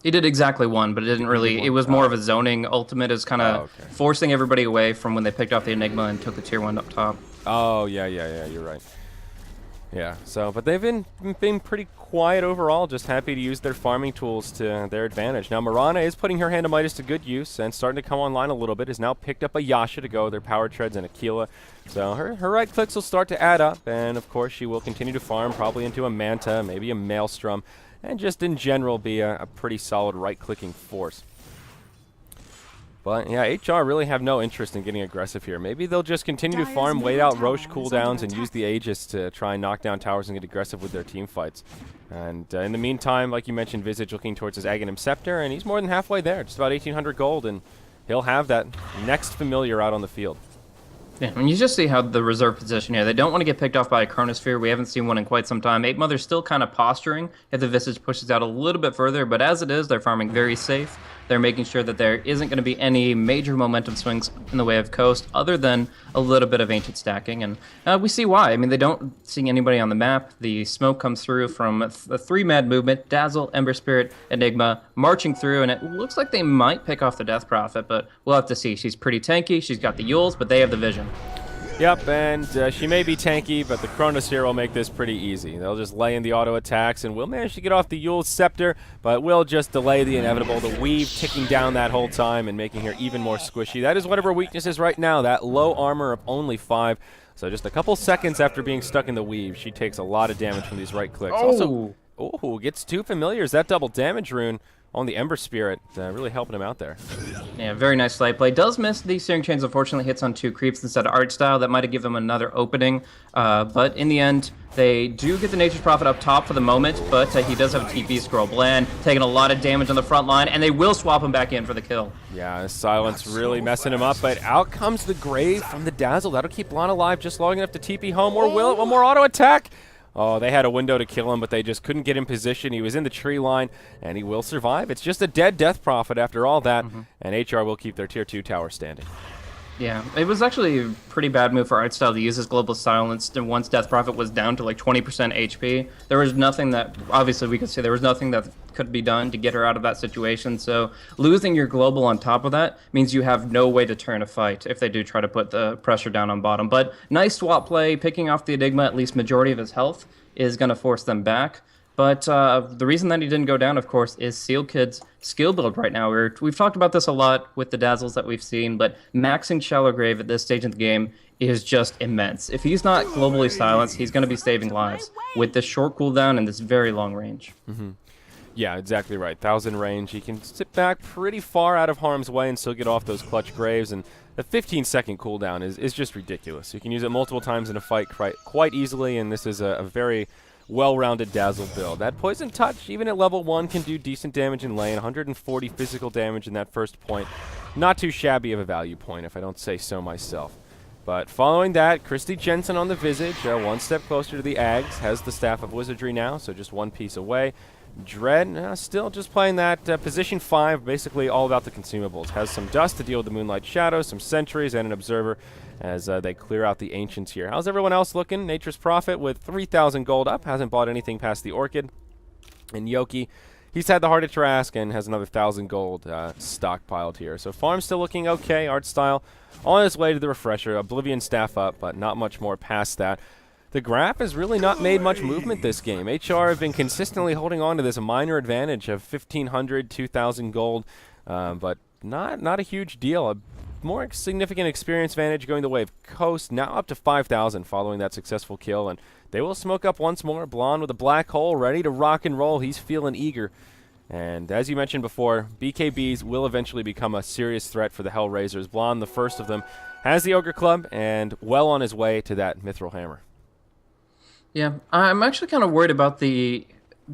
He did exactly one, but it didn't really. It was more of a zoning ultimate, is kind of forcing everybody away from when they picked off the Enigma and took the tier 1 up top. Oh, yeah, you're right. Yeah, so, but they've been pretty quiet overall, just happy to use their farming tools to their advantage. Now, Mirana is putting her Hand of Midas to good use and starting to come online a little bit, has now picked up a Yasha to go with their Power Treads and Aquila. So her right clicks will start to add up, and of course she will continue to farm, probably into a Manta, maybe a Maelstrom, and just in general be a pretty solid right-clicking force. But yeah, HR really have no interest in getting aggressive here. Maybe they'll just continue to farm, wait out Roche cooldowns, and use the Aegis to try and knock down towers and get aggressive with their team fights. And in the meantime, like you mentioned, Visage looking towards his Aghanim Scepter, and he's more than halfway there, just about 1,800 gold, and he'll have that next familiar out on the field. Yeah, and you just see how the reserve position here. They don't want to get picked off by a Chronosphere. We haven't seen one in quite some time. Ape Mother's still kind of posturing if the Visage pushes out a little bit further, but as it is, they're farming very safe. They're making sure that there isn't going to be any major momentum swings in the way of Coast, other than a little bit of Ancient stacking, and we see why. I mean, they don't see anybody on the map. The smoke comes through from the 3-mad movement, Dazzle, Ember Spirit, Enigma, marching through, and it looks like they might pick off the Death Prophet, but we'll have to see. She's pretty tanky, she's got the Yules, but they have the vision. Yep, and she may be tanky, but the Chronosphere will make this pretty easy. They'll just lay in the auto attacks, and we'll manage to get off the Yule's Scepter, but we'll just delay the inevitable. The Weave ticking down that whole time and making her even more squishy. That is one of her weaknesses right now, that low armor of only 5. So just a couple seconds after being stuck in the Weave, she takes a lot of damage from these right clicks. Also, gets 2 familiars. That double damage rune on the Ember Spirit, really helping him out there. Yeah, very nice slide play. Does miss the Searing Chains, unfortunately, hits on 2 creeps instead of Art Style. That might have given him another opening, but in the end, they do get the Nature's Prophet up top for the moment, but he does have a TP scroll. Bland taking a lot of damage on the front line, and they will swap him back in for the kill. Yeah, Silence really messing him up, but out comes the Grave from the Dazzle. That'll keep Lon alive just long enough to TP home, or will it? One more auto attack. Oh, they had a window to kill him, but they just couldn't get in position. He was in the tree line, and he will survive. It's just a dead Death Prophet after all that, and HR will keep their Tier 2 tower standing. Yeah, it was actually a pretty bad move for Artstyle to use his Global Silence once Death Prophet was down to like 20% HP. There was nothing that, obviously we could say there was nothing that could be done to get her out of that situation, so losing your Global on top of that means you have no way to turn a fight if they do try to put the pressure down on bottom. But nice swap play, picking off the Enigma, at least majority of his health, is going to force them back. But the reason that he didn't go down, of course, is Seal Kid's skill build right now. We've talked about this a lot with the Dazzles that we've seen, but maxing Shallow Grave at this stage of the game is just immense. If he's not globally silenced, he's going to be saving lives with this short cooldown and this very long range. Yeah, exactly right. 1,000 range. He can sit back pretty far out of harm's way and still get off those clutch Graves, and the 15-second cooldown is just ridiculous. You can use it multiple times in a fight quite easily, and this is a very well-rounded Dazzle build. That Poison Touch, even at level 1, can do decent damage in lane. 140 physical damage in that first point. Not too shabby of a value point, if I don't say so myself. But following that, Christy Jensen on the Visage, one step closer to the Ags, has the Staff of Wizardry now, so just one piece away. Dread, still just playing that position 5, basically all about the consumables. Has some Dust to deal with the Moonlight Shadow, some Sentries, and an Observer as they clear out the Ancients here. How's everyone else looking? Nature's Prophet with 3,000 gold up, hasn't bought anything past the Orchid. And Yoki, he's had the Heart of Trask and has another 1,000 gold stockpiled here. So farm's still looking okay. Art Style on his way to the Refresher. Oblivion Staff up, but not much more past that. The Graph has really not made much movement this game. HR have been consistently holding on to this minor advantage of 1,500, 2,000 gold, but not a huge deal. A more significant experience advantage going the way of Coast, now up to 5,000 following that successful kill, and they will smoke up once more. Blonde with a black hole, ready to rock and roll. He's feeling eager. And as you mentioned before, BKBs will eventually become a serious threat for the Hellraisers. Blonde, the first of them, has the Ogre Club and well on his way to that Mithril Hammer. Yeah, I'm actually kind of worried about the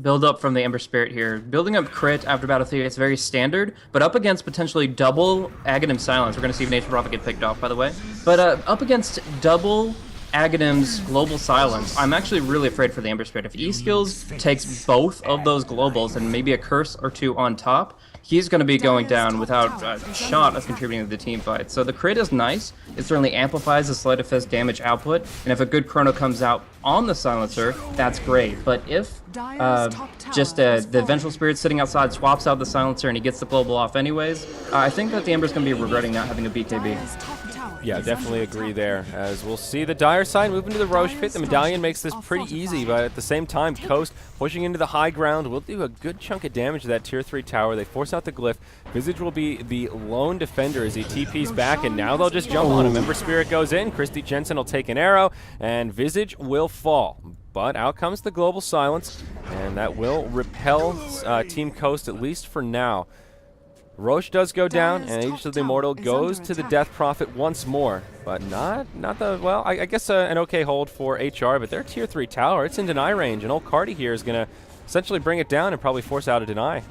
build-up from the Ember Spirit here. Building up crit after Battle 3 is very standard, but up against potentially double Aghanim Silence. We're going to see if Nature Prophet get picked off, by the way. But up against double Aghanim's Global Silence, I'm actually really afraid for the Ember Spirit. If E-Skills takes both of those Globals and maybe a Curse or 2 on top, he's going to be going down without a shot of contributing to the team fight. So the crit is nice. It certainly amplifies the Sleight of Fist damage output. And if a good Chrono comes out on the Silencer, that's great. But if the Vengeful Spirit sitting outside swaps out the Silencer and he gets the Global off anyways, I think that the Ember's going to be regretting not having a BKB. Yeah, definitely agree there. As we'll see the Dire side move into the Roche Pit. The Medallion makes this pretty easy, but at the same time, Coast pushing into the high ground will do a good chunk of damage to that Tier 3 tower. They force out the Glyph. Visage will be the lone defender as he TPs back, and now they'll just jump on him. Ember Spirit goes in. Christy Jensen will take an arrow, and Visage will fall. But out comes the Global Silence, and that will repel Team Coast, at least for now. Roche does go down, and Age of the Immortal goes to the Death Prophet once more. But not the, well, I guess an okay hold for HR, but their Tier 3 tower, it's in deny range, and old Cardi here is going to essentially bring it down and probably force out a deny.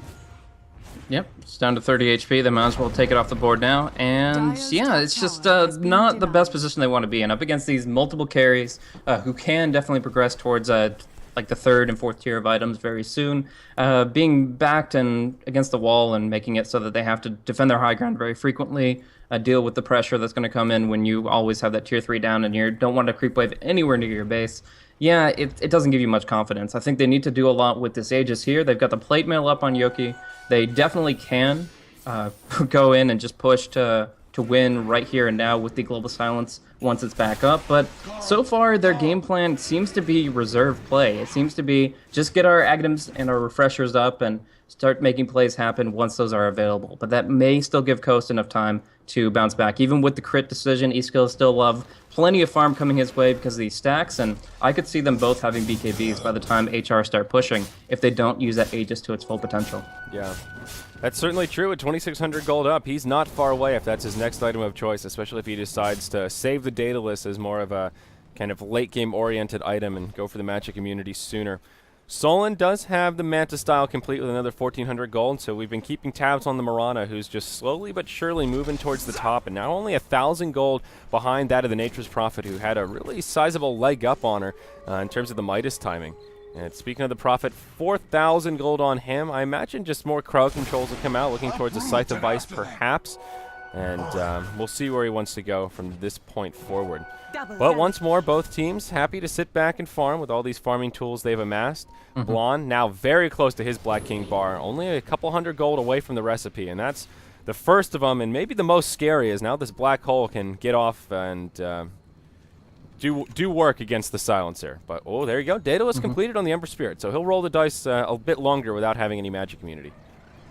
Yep, it's down to 30 HP. They might as well take it off the board now. And Dire's yeah, top it's just tower has been not the best denied. position they want to be in. Up against these multiple carries who can definitely progress towards like the third and fourth tier of items very soon. Being backed and against the wall and making it so that they have to defend their high ground very frequently, deal with the pressure that's going to come in when you always have that tier 3 down and you don't want to creep wave anywhere near your base. Yeah, it doesn't give you much confidence. I think they need to do a lot with this Aegis here. They've got the plate mail up on Yoki. They definitely can go in and just push to win right here and now with the Global Silence once it's back up. But so far, their game plan seems to be reserve play. It seems to be just get our Aghanim's and our refreshers up and start making plays happen once those are available. But that may still give Coast enough time to bounce back. Even with the crit decision, eSkill still love plenty of farm coming his way because of these stacks, and I could see them both having BKBs by the time HR start pushing if they don't use that Aegis to its full potential. Yeah, that's certainly true. At 2,600 gold up, he's not far away if that's his next item of choice, especially if he decides to save the Daedalus as more of a kind of late game oriented item and go for the magic immunity sooner. Solon does have the Manta style complete with another 1,400 gold, so we've been keeping tabs on the Mirana, who's just slowly but surely moving towards the top, and now only 1,000 gold behind that of the Nature's Prophet, who had a really sizable leg up on her in terms of the Midas timing. And speaking of the Prophet, 4,000 gold on him. I imagine just more crowd controls will come out, looking towards a Scythe of Ice perhaps, and we'll see where he wants to go from this point forward. But once more, both teams happy to sit back and farm with all these farming tools they've amassed. Blonde now very close to his Black King bar, only a couple hundred gold away from the recipe, and that's the first of them, and maybe the most scary is now this black hole can get off and do work against the Silencer. But, oh, there you go. Daedalus completed on the Ember Spirit, so he'll roll the dice a bit longer without having any magic immunity.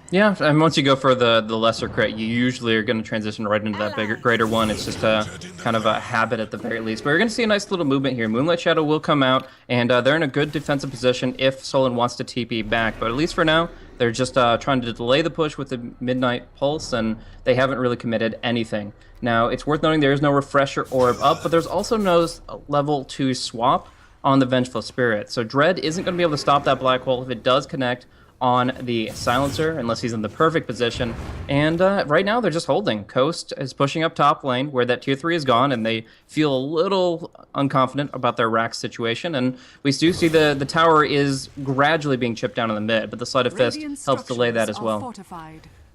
Yeah, and once you go for the lesser crit, you usually are going to transition right into that greater one. It's just a kind of a habit at the very least. But you're going to see a nice little movement here. Moonlight Shadow will come out, and they're in a good defensive position if Solon wants to TP back. But at least for now, they're just trying to delay the push with the Midnight Pulse, and they haven't really committed anything. Now, it's worth noting there is no Refresher Orb up, but there's also no level 2 swap on the Vengeful Spirit. So Dread isn't going to be able to stop that black hole if it does connect on the Silencer, unless he's in the perfect position. And right now, they're just holding. Coast is pushing up top lane, where that tier 3 is gone, and they feel a little unconfident about their rack situation. And we do see the tower is gradually being chipped down in the mid, but the Sleight of Fist helps delay that as well.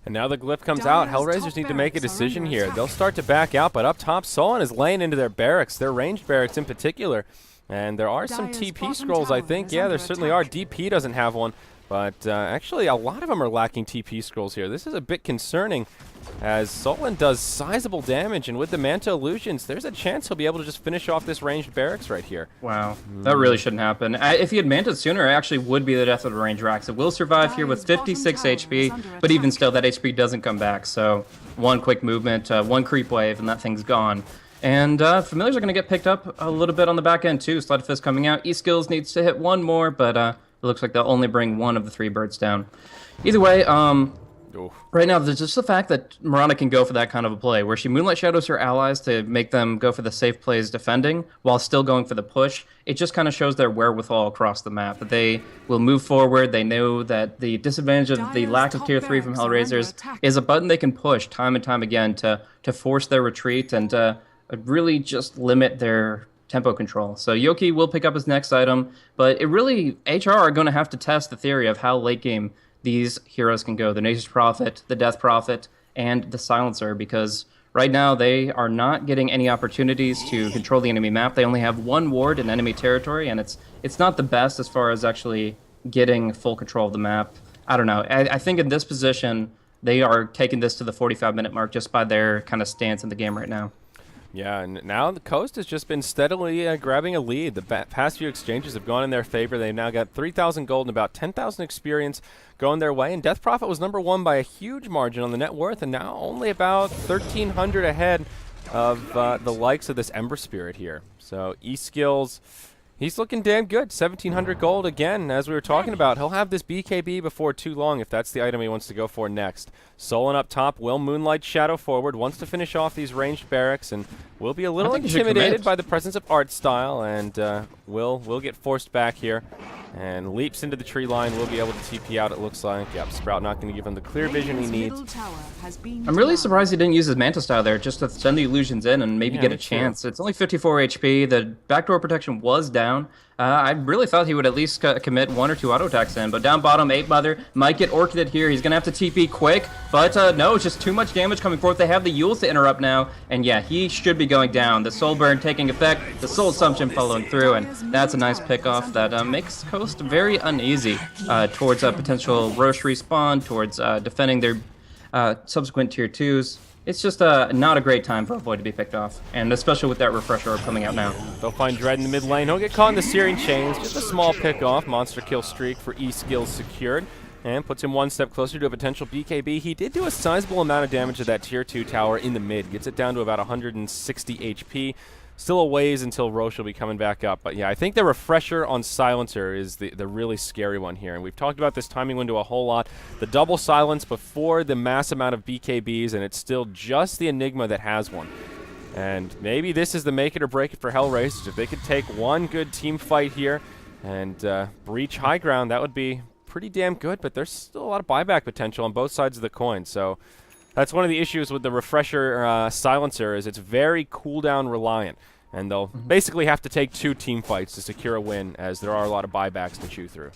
And now the glyph comes out. Hellraisers need to make a decision here. They'll start to back out, but up top, Solon is laying into their barracks, their ranged barracks in particular. And there are some TP scrolls, I think. Yeah, there certainly are. DP doesn't have one. But actually, a lot of them are lacking TP scrolls here. This is a bit concerning, as Solon does sizable damage, and with the Manta Illusions, there's a chance he'll be able to just finish off this ranged barracks right here. Wow, that really shouldn't happen. If he had Manted sooner, it actually would be the death of the range racks. It will survive here with 56 HP, but even still, that HP doesn't come back. So one quick movement, one creep wave, and that thing's gone. And Familiars are going to get picked up a little bit on the back end, too. Sleight of Fist coming out. E-Skills needs to hit one more, but it looks like they'll only bring one of the 3 birds down. Either way, right now, there's just the fact that Mirana can go for that kind of a play, where she Moonlight Shadows her allies to make them go for the safe plays defending, while still going for the push. It just kind of shows their wherewithal across the map, that they will move forward. They know that the disadvantage of the lack of tier 3 from Hellraisers is a button they can push time and time again to force their retreat and really just limit their tempo control. So Yoki will pick up his next item, but it really, HR are going to have to test the theory of how late game these heroes can go. The Nature's Prophet, the Death Prophet, and the Silencer, because right now they are not getting any opportunities to control the enemy map. They only have 1 ward in enemy territory, and it's not the best as far as actually getting full control of the map. I don't know. I think in this position, they are taking this to the 45-minute mark just by their kind of stance in the game right now. Yeah, and now the Coast has just been steadily grabbing a lead. The past few exchanges have gone in their favor. They've now got 3,000 gold and about 10,000 experience going their way. And Death Prophet was #1 by a huge margin on the net worth, and now only about 1,300 ahead of the likes of this Ember Spirit here. So E-Skills, he's looking damn good. 1,700 gold again, as we were talking about. He'll have this BKB before too long if that's the item he wants to go for next. Solon up top will Moonlight Shadow forward, wants to finish off these ranged barracks, and will be a little intimidated by the presence of Art Style, and will get forced back here. and leaps into the tree line. Will be able to TP out, it looks like. Yep, Sprout not going to give him the clear vision he Radiant's needs. middle tower has been I'm really denied. surprised he didn't use his Manta style there, just to send the illusions in and maybe Yeah, get me a too. chance. It's only 54 HP. The backdoor protection was down. I really thought he would at least commit 1 or 2 auto attacks in, but down bottom, 8 Mother might get orchided here. He's gonna have to TP quick, but no, it's just too much damage coming forth. They have the Yules to interrupt now, and yeah, he should be going down. The Soul Burn taking effect, the Soul Assumption following through, and that's a nice pick off that makes Coast very uneasy towards a potential Roche respawn, towards defending their subsequent tier 2s. It's just not a great time for a Void to be picked off, and especially with that refresher orb coming out now. They'll find Dread in the mid lane. He'll get caught in the Searing Chains. Just a small pick off. Monster kill streak for E-Skills secured. And puts him one step closer to a potential BKB. He did do a sizable amount of damage to that tier 2 tower in the mid. Gets it down to about 160 HP. Still a ways until Roche will be coming back up. But yeah, I think the refresher on Silencer is the really scary one here. And we've talked about this timing window a whole lot. The double silence before the mass amount of BKBs, and it's still just the Enigma that has one. And maybe this is the make it or break it for Hellraisers. If they could take one good team fight here and breach high ground, that would be pretty damn good. But there's still a lot of buyback potential on both sides of the coin. So that's one of the issues with the refresher Silencer is it's very cooldown reliant. And they'll basically have to take 2 team fights to secure a win, as there are a lot of buybacks to chew through.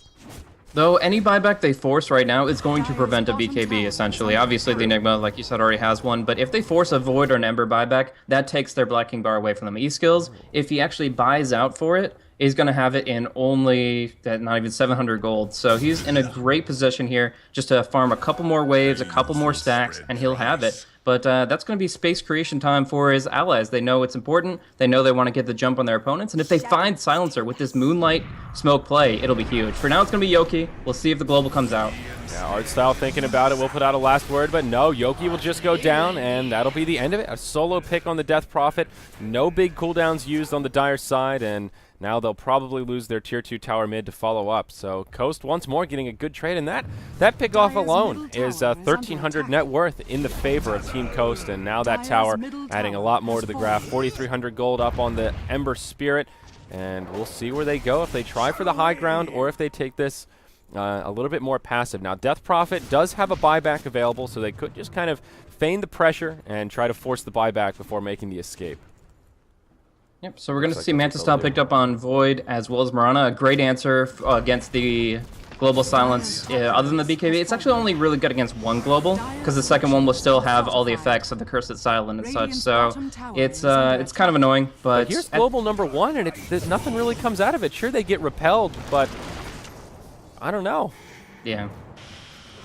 Though any buyback they force right now is going to prevent a BKB, essentially. Obviously, the Enigma, like you said, already has one, but if they force a Void or an Ember buyback, that takes their Black King bar away from them. E-Skills, if he actually buys out for it, is going to have it in only not even 700 gold. So he's in a great position here just to farm a couple more waves, a couple more stacks, and he'll have it. But that's going to be space creation time for his allies. They know it's important. They know they want to get the jump on their opponents. And if they find Silencer with this Moonlight Smoke play, it'll be huge. For now, it's going to be Yoki. We'll see if the global comes out. Yeah, Artstyle thinking about it. We'll put out a last word, but no, Yoki will just go down, and that'll be the end of it. A solo pick on the Death Prophet. No big cooldowns used on the Dire side, and now they'll probably lose their tier 2 tower mid to follow up. So Coast once more getting a good trade, and that pick off alone is 1,300 net worth in the favor of Team Coast, and now that tower adding a lot more to the graph. 4,300 gold up on the Ember Spirit, and we'll see where they go, if they try for the high ground or if they take this a little bit more passive. Now, Death Prophet does have a buyback available, so they could just kind of feign the pressure and try to force the buyback before making the escape. Yep, so we're going to Looks see like Manta that's Style what they'll picked up on Void as well as Mirana. A great answer against the Global Silence. Other than the BKB, it's actually only really good against one Global, because the second one will still have all the effects of the Cursed Silent and such. So it's kind of annoying, but Here's Global number 1, and nothing really comes out of it. Sure, they get repelled, but I don't know. yeah.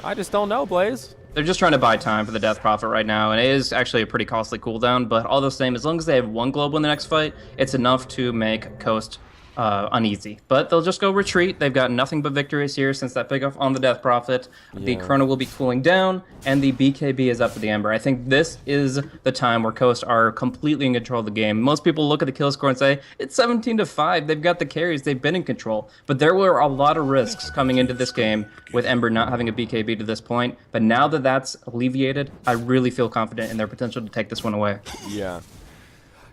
I just don't know, Blaze. They're just trying to buy time for the Death Prophet right now, and it is actually a pretty costly cooldown, but all the same, as long as they have one global in the next fight, it's enough to make Coast uneasy. But they'll just go retreat. They've got nothing but victories here since that pick off on the Death Prophet. The Chrono will be cooling down, and the BKB is up to the Ember. I think this is the time where Coast are completely in control of the game. Most people look at the kill score and say, it's 17-5. They've got the carries. They've been in control. But there were a lot of risks coming into this game with Ember not having a BKB to this point. But now that that's alleviated, I really feel confident in their potential to take this one away. Yeah.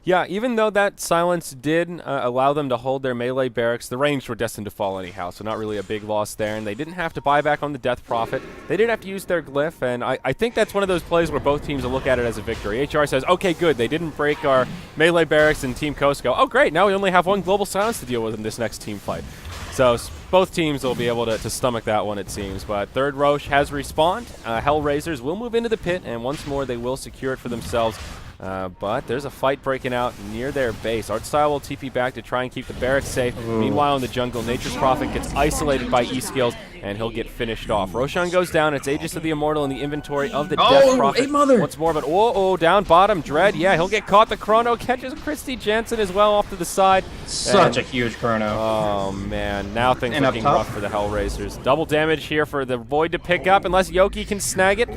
Yeah, even though that silence did allow them to hold their melee barracks, the range were destined to fall anyhow, so not really a big loss there. And they didn't have to buy back on the Death Prophet. They didn't have to use their glyph, and I think that's one of those plays where both teams will look at it as a victory. HR says, okay, good, they didn't break our melee barracks, and Team Coast go, oh, great, now we only have one global silence to deal with in this next team fight. So both teams will be able to stomach that one, it seems. But third Roche has respawned. Hellraisers will move into the pit, and once more they will secure it for themselves. But there's a fight breaking out near their base. Artstyle will TP back to try and keep the barracks safe. Meanwhile, in the jungle, Nature's Prophet gets isolated by E-Skills, and he'll get finished off. Roshan goes down. It's Aegis of the Immortal in the inventory of the Death Prophet. 8 Mother! Once more, but down bottom, Dread. Yeah, he'll get caught. The Chrono catches Christy Jansen as well off to the side. Such a huge Chrono. Oh, man. Now things And up looking top. rough for the Hellraisers. Double damage here for the Void to pick up, unless Yoki can snag it.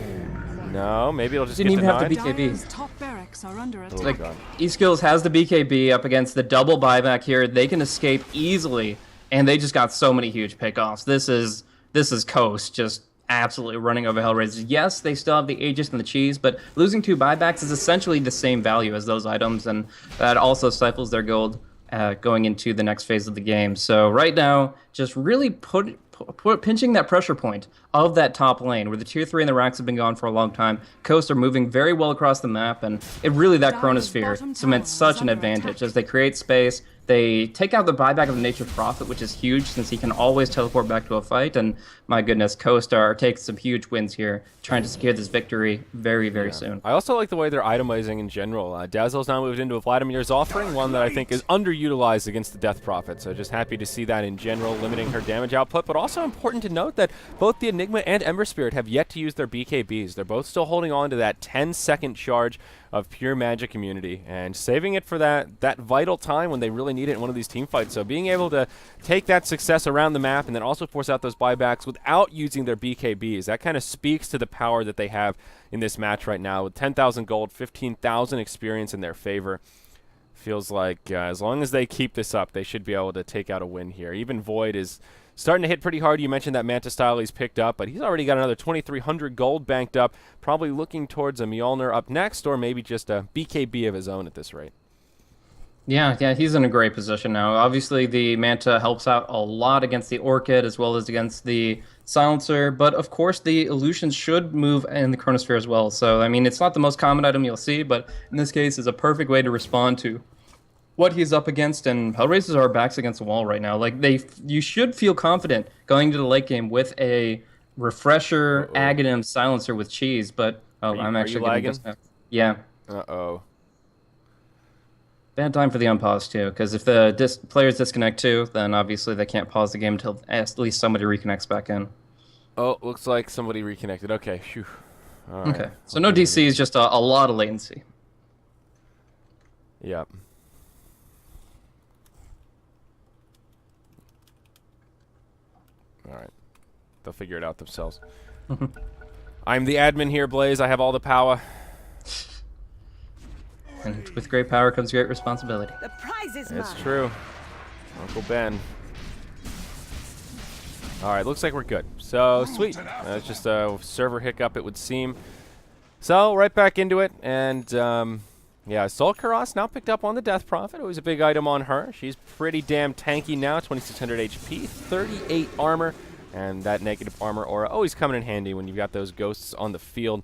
No, maybe it'll just Didn't get even have denied. to BKB. Dire's top barracks are under attack. Like, God. E-Skills has the BKB up against the double buyback here. They can escape easily, and they just got so many huge pickoffs. This is Coast just absolutely running over Hellraisers. Yes, they still have the Aegis and the cheese, but losing 2 buybacks is essentially the same value as those items, and that also stifles their gold. going into the next phase of the game. So right now, just really pinching that pressure point of that top lane where the tier 3 and the racks have been gone for a long time. Coast are moving very well across the map, and it really, that Chronosphere cements such an advantage as they create space. They take out the buyback of the Nature's Prophet, which is huge since he can always teleport back to a fight. And my goodness, Coast are taking some huge wins here, trying to secure this victory very, very soon. I also like the way they're itemizing in general. Dazzle's now moved into a Vladimir's offering, one that I think is underutilized against the Death Prophet. So just happy to see that in general, limiting her damage output. But also important to note that both the Enigma and Ember Spirit have yet to use their BKBs. They're both still holding on to that 10-second charge of pure magic immunity and saving it for that vital time when they really need it in one of these team fights. So being able to take that success around the map and then also force out those buybacks without using their BKBs, that kind of speaks to the power that they have in this match right now with 10,000 gold, 15,000 experience in their favor. Feels like as long as they keep this up, they should be able to take out a win here. Even Void is starting to hit pretty hard. You mentioned that Manta style he's picked up, but he's already got another 2,300 gold banked up, probably looking towards a Mjolnir up next, or maybe just a BKB of his own at this rate. Yeah, he's in a great position now. Obviously, the Manta helps out a lot against the Orchid as well as against the Silencer, but of course the Illusions should move in the Chronosphere as well. So, I mean, it's not the most common item you'll see, but in this case, it's a perfect way to respond to what he's up against, and Hellraisers are backs against the wall right now. Like, you should feel confident going to the late game with a Refresher, Aghanim, Silencer with Cheese, but I'm actually getting disconnected. Yeah. Uh-oh. Bad time for the unpause, too, because if the players disconnect, too, then obviously they can't pause the game until at least somebody reconnects back in. Oh, looks like somebody reconnected. Okay, phew. All right. Okay, so no DC is just a lot of latency. Yep. All right. They'll figure it out themselves. I'm the admin here, Blaze. I have all the power. And with great power comes great responsibility. The prize is It's mine. true. Uncle Ben. All right, looks like we're good. So, sweet. It's just a server hiccup, it would seem. So, right back into it. And, yeah, Soul Karas now picked up on the Death Prophet. Always a big item on her. She's pretty damn tanky now. 2,600 HP, 38 armor. And that negative armor aura always coming in handy when you've got those ghosts on the field.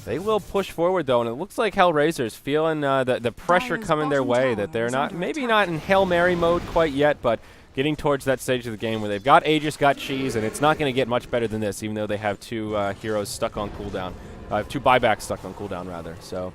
They will push forward, though, and it looks like Hellraisers feeling the pressure coming their way, that they're not, maybe not in Hail Mary mode quite yet, but getting towards that stage of the game where they've got Aegis, got Cheese, and it's not going to get much better than this, even though they have two heroes stuck on cooldown. Two buybacks stuck on cooldown, rather. So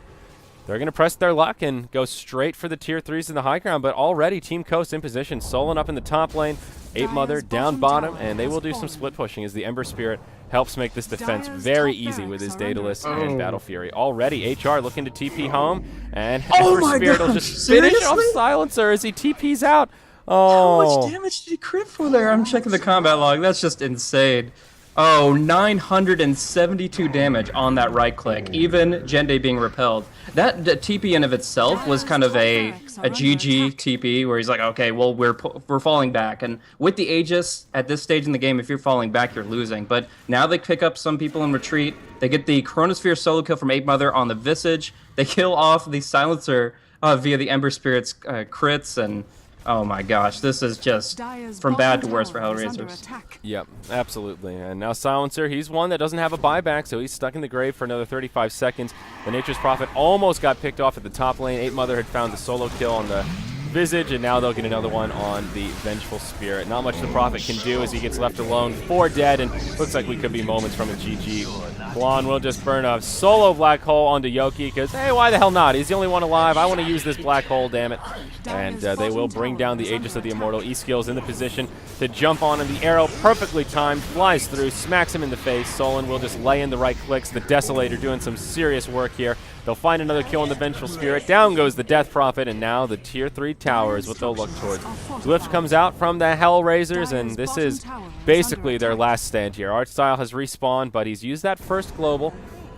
they're going to press their luck and go straight for the tier 3s in the high ground, but already Team Coast in position. Solon up in the top lane, Ape Mother down bottom, and they will do some split pushing as the Ember Spirit helps make this defense very easy with his Daedalus and Battle Fury. Already, HR looking to TP home, and Ember Spirit will just finish off Silencer as he TPs out. Oh. How much damage did he crit for there? I'm checking the combat log. That's just insane. Oh, 972 damage on that right click, even Jende being repelled. That TP in of itself was kind of a GG TP where he's like, okay, well, we're falling back. And with the Aegis, at this stage in the game, if you're falling back, you're losing. But now they pick up some people in retreat. They get the Chronosphere solo kill from Ape Mother on the Visage. They kill off the Silencer via the Ember Spirit's crits, and oh my gosh, this is just from bad to worse for Hellraisers. Yep, absolutely. And now Silencer, he's one that doesn't have a buyback, so he's stuck in the grave for another 35 seconds. The Nature's Prophet almost got picked off at the top lane. Ape Mother had found the solo kill on the Visage, and now they'll get another one on the Vengeful Spirit. Not much the Prophet can do as he gets left alone. 4 dead, and looks like we could be moments from a GG. Blonde will just burn a solo black hole onto Yoki, because, hey, why the hell not? He's the only one alive. I want to use this black hole, damn it. And they will bring down the Aegis of the Immortal. E-Skill's in the position to jump on him. The arrow perfectly timed, flies through, smacks him in the face. Solon will just lay in the right clicks. The Desolator doing some serious work here. They'll find another kill on the Vengeful Spirit. Down goes the Death Prophet, and now the Tier 3 tower is what they'll look towards. Glyph comes out from the Hellraisers, and this is basically their last stand here. Artstyle has respawned, but he's used that first global,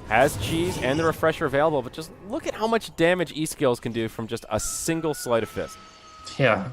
has Cheese and the Refresher available, but just look at how much damage E-Skills can do from just a single sleight of fist. Yeah,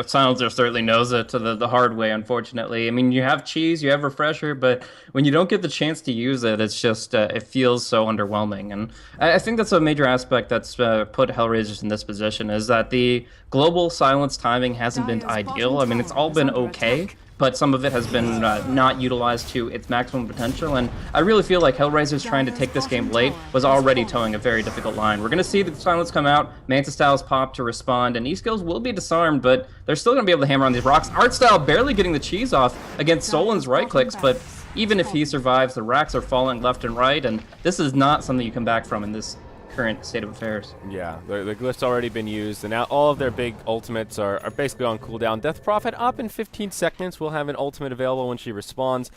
Silencer certainly knows it to the hard way, unfortunately. I mean, you have cheese, you have refresher, but when you don't get the chance to use it, it's just, it feels so underwhelming. And I think that's a major aspect that's put Hellraisers in this position, is that the global silence timing hasn't been Dire's ideal. I bottom mean, it's tower all is been under okay, attack. but some of it has been not utilized to its maximum potential. And I really feel like Hellraiser's trying to take this game late was already towing a very difficult line. We're going to see the silence come out, Manta Styles pop to respond, and E-Skills will be disarmed, but they're still going to be able to hammer on these rocks. Art Style barely getting the cheese off against Solin's right clicks, but even if he survives, the racks are falling left and right, and this is not something you come back from in this current state of affairs. Yeah, the glyph's already been used, and now all of their big ultimates are basically on cooldown. Death Prophet up in 15 seconds. We'll have an ultimate available when she responds.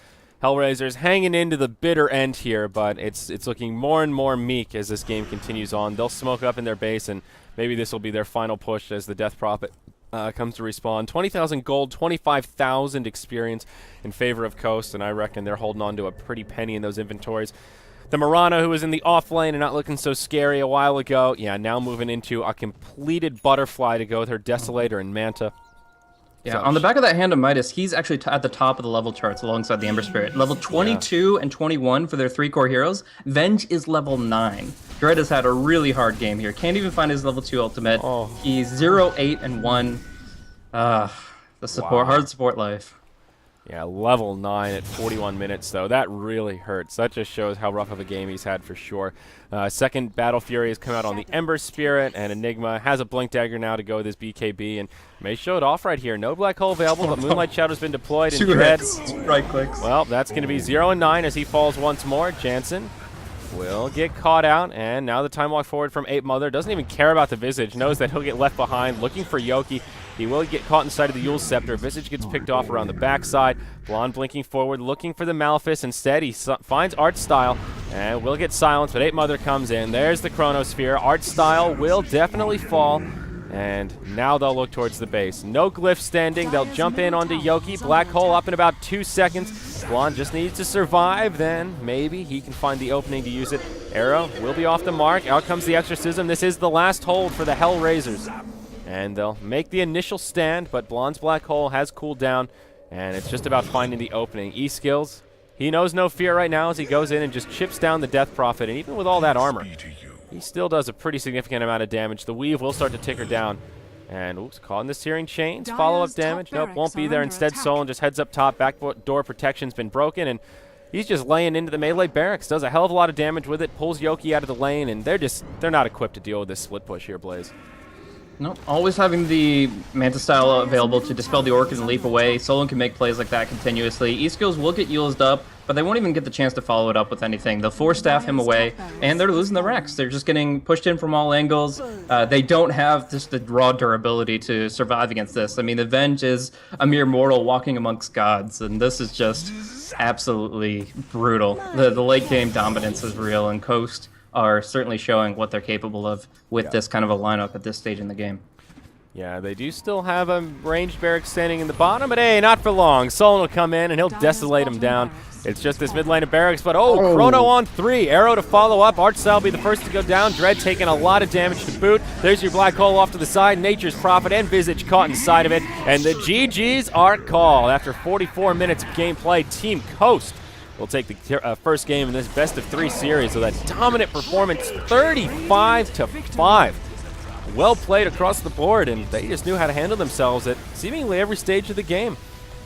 Hellraiser's hanging into the bitter end here, but it's looking more and more meek as this game continues on. They'll smoke up in their base, and maybe this will be their final push as the Death Prophet comes to respawn. 20,000 gold, 25,000 experience in favor of Coast, and I reckon they're holding on to a pretty penny in those inventories. The Mirana, who was in the off lane and not looking so scary a while ago, yeah, now moving into a completed Butterfly to go with her Desolator and Manta. Yeah, So on the back of that Hand of Midas, he's actually at the top of the level charts alongside the Ember Spirit. Level 22 and 21 for their 3 core heroes. Venge is level 9. Dread has had a really hard game here. Can't even find his level 2 ultimate. Oh. He's 0, 8, and 1. The support, Wow. hard support life. Yeah, level 9 at 41 minutes, though. That really hurts. That just shows how rough of a game he's had for sure. Second Battle Fury has come out on the Ember Spirit, and Enigma has a Blink Dagger now to go with his BKB, and may show it off right here. No Black Hole available, but Moonlight Shadow's been deployed, and 2 Dread, hits, right clicks. well, that's going to be 0 and 9 as he falls once more. Jansen will get caught out, and now the time walk forward from Ape Mother. Doesn't even care about the Visage, knows that he'll get left behind, looking for Yoki. He will get caught inside of the Yule Scepter. Visage gets picked off around the backside. Blonde blinking forward, looking for the Malefice. Instead, he finds Art Style and will get silenced, but Ape Mother comes in. There's the Chronosphere. Art Style will definitely fall, and now they'll look towards the base. No glyph standing. They'll jump in onto Yoki. Black Hole up in about 2 seconds. Blonde just needs to survive, then maybe he can find the opening to use it. Arrow will be off the mark. Out comes the Exorcism. This is the last hold for the Hellraisers. And they'll make the initial stand, but Blonde's Black Hole has cooled down, and it's just about finding the opening. E-Skills, he knows no fear right now as he goes in and just chips down the Death Prophet, and even with all that armor, he still does a pretty significant amount of damage. The Weave will start to tick her down. And, oops, caught in the Searing Chains. Follow-up Dire's damage. top Nope, won't be barracks there. are Instead, under Solon attack. just heads up top. Back door protection's been broken, and he's just laying into the melee barracks. Does a hell of a lot of damage with it. Pulls Yoki out of the lane, and they're not equipped to deal with this split push here, Blaze. No, always having the Manta Style available to dispel the Orchid and leap away. Solon can make plays like that continuously. E-Skills will get used up, but they won't even get the chance to follow it up with anything. They'll force staff him away, and they're losing the Rex. They're just getting pushed in from all angles. They don't have just the raw durability to survive against this. I mean, the Venge is a mere mortal walking amongst gods, and this is just absolutely brutal. The late game dominance is real, and Coast are certainly showing what they're capable of with this kind of a lineup at this stage in the game. Yeah, they do still have a ranged barrack standing in the bottom, but hey, not for long. Solon will come in, and he'll desolate him down. It's just this mid lane of barracks, but Chrono on 3. Arrow to follow up. Archstyle will be the first to go down. Dread taking a lot of damage to boot. There's your Black Hole off to the side. Nature's Prophet and Visage caught inside of it, and the GGs are called. After 44 minutes of gameplay, Team Coast will take the first game in this best-of-3 series with a dominant performance, 35-5. Well played across the board, and they just knew how to handle themselves at seemingly every stage of the game.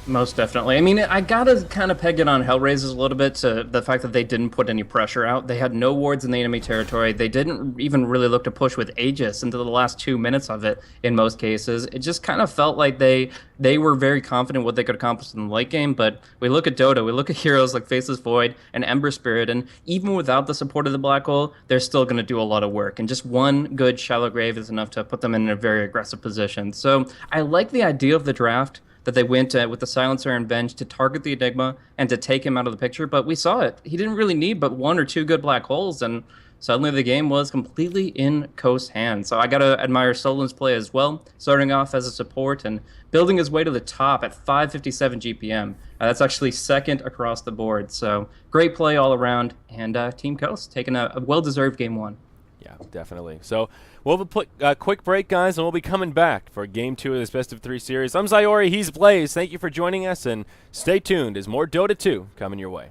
Most definitely. I mean, I gotta kind of peg it on Hellraisers a little bit to the fact that they didn't put any pressure out. They had no wards in the enemy territory. They didn't even really look to push with Aegis into the last 2 minutes of it in most cases. It just kind of felt like they were very confident what they could accomplish in the late game, but we look at Dota, we look at heroes like Faceless Void and Ember Spirit, and even without the support of the Black Hole, they're still going to do a lot of work, and just one good Shallow Grave is enough to put them in a very aggressive position. So I like the idea of the draft, that they went with the Silencer and Venge to target the Enigma and to take him out of the picture, but we saw it. He didn't really need but 1 or 2 good Black Holes, and suddenly the game was completely in Coast's hands. So I gotta admire Solon's play as well, starting off as a support and building his way to the top at 557 GPM. That's actually second across the board, so great play all around, and Team Coast taking a well-deserved game 1. Yeah, definitely. So we'll have a quick break, guys, and we'll be coming back for Game 2 of this Best of 3 series. I'm Zyori, he's Blaze. Thank you for joining us, and stay tuned as more Dota 2 coming your way.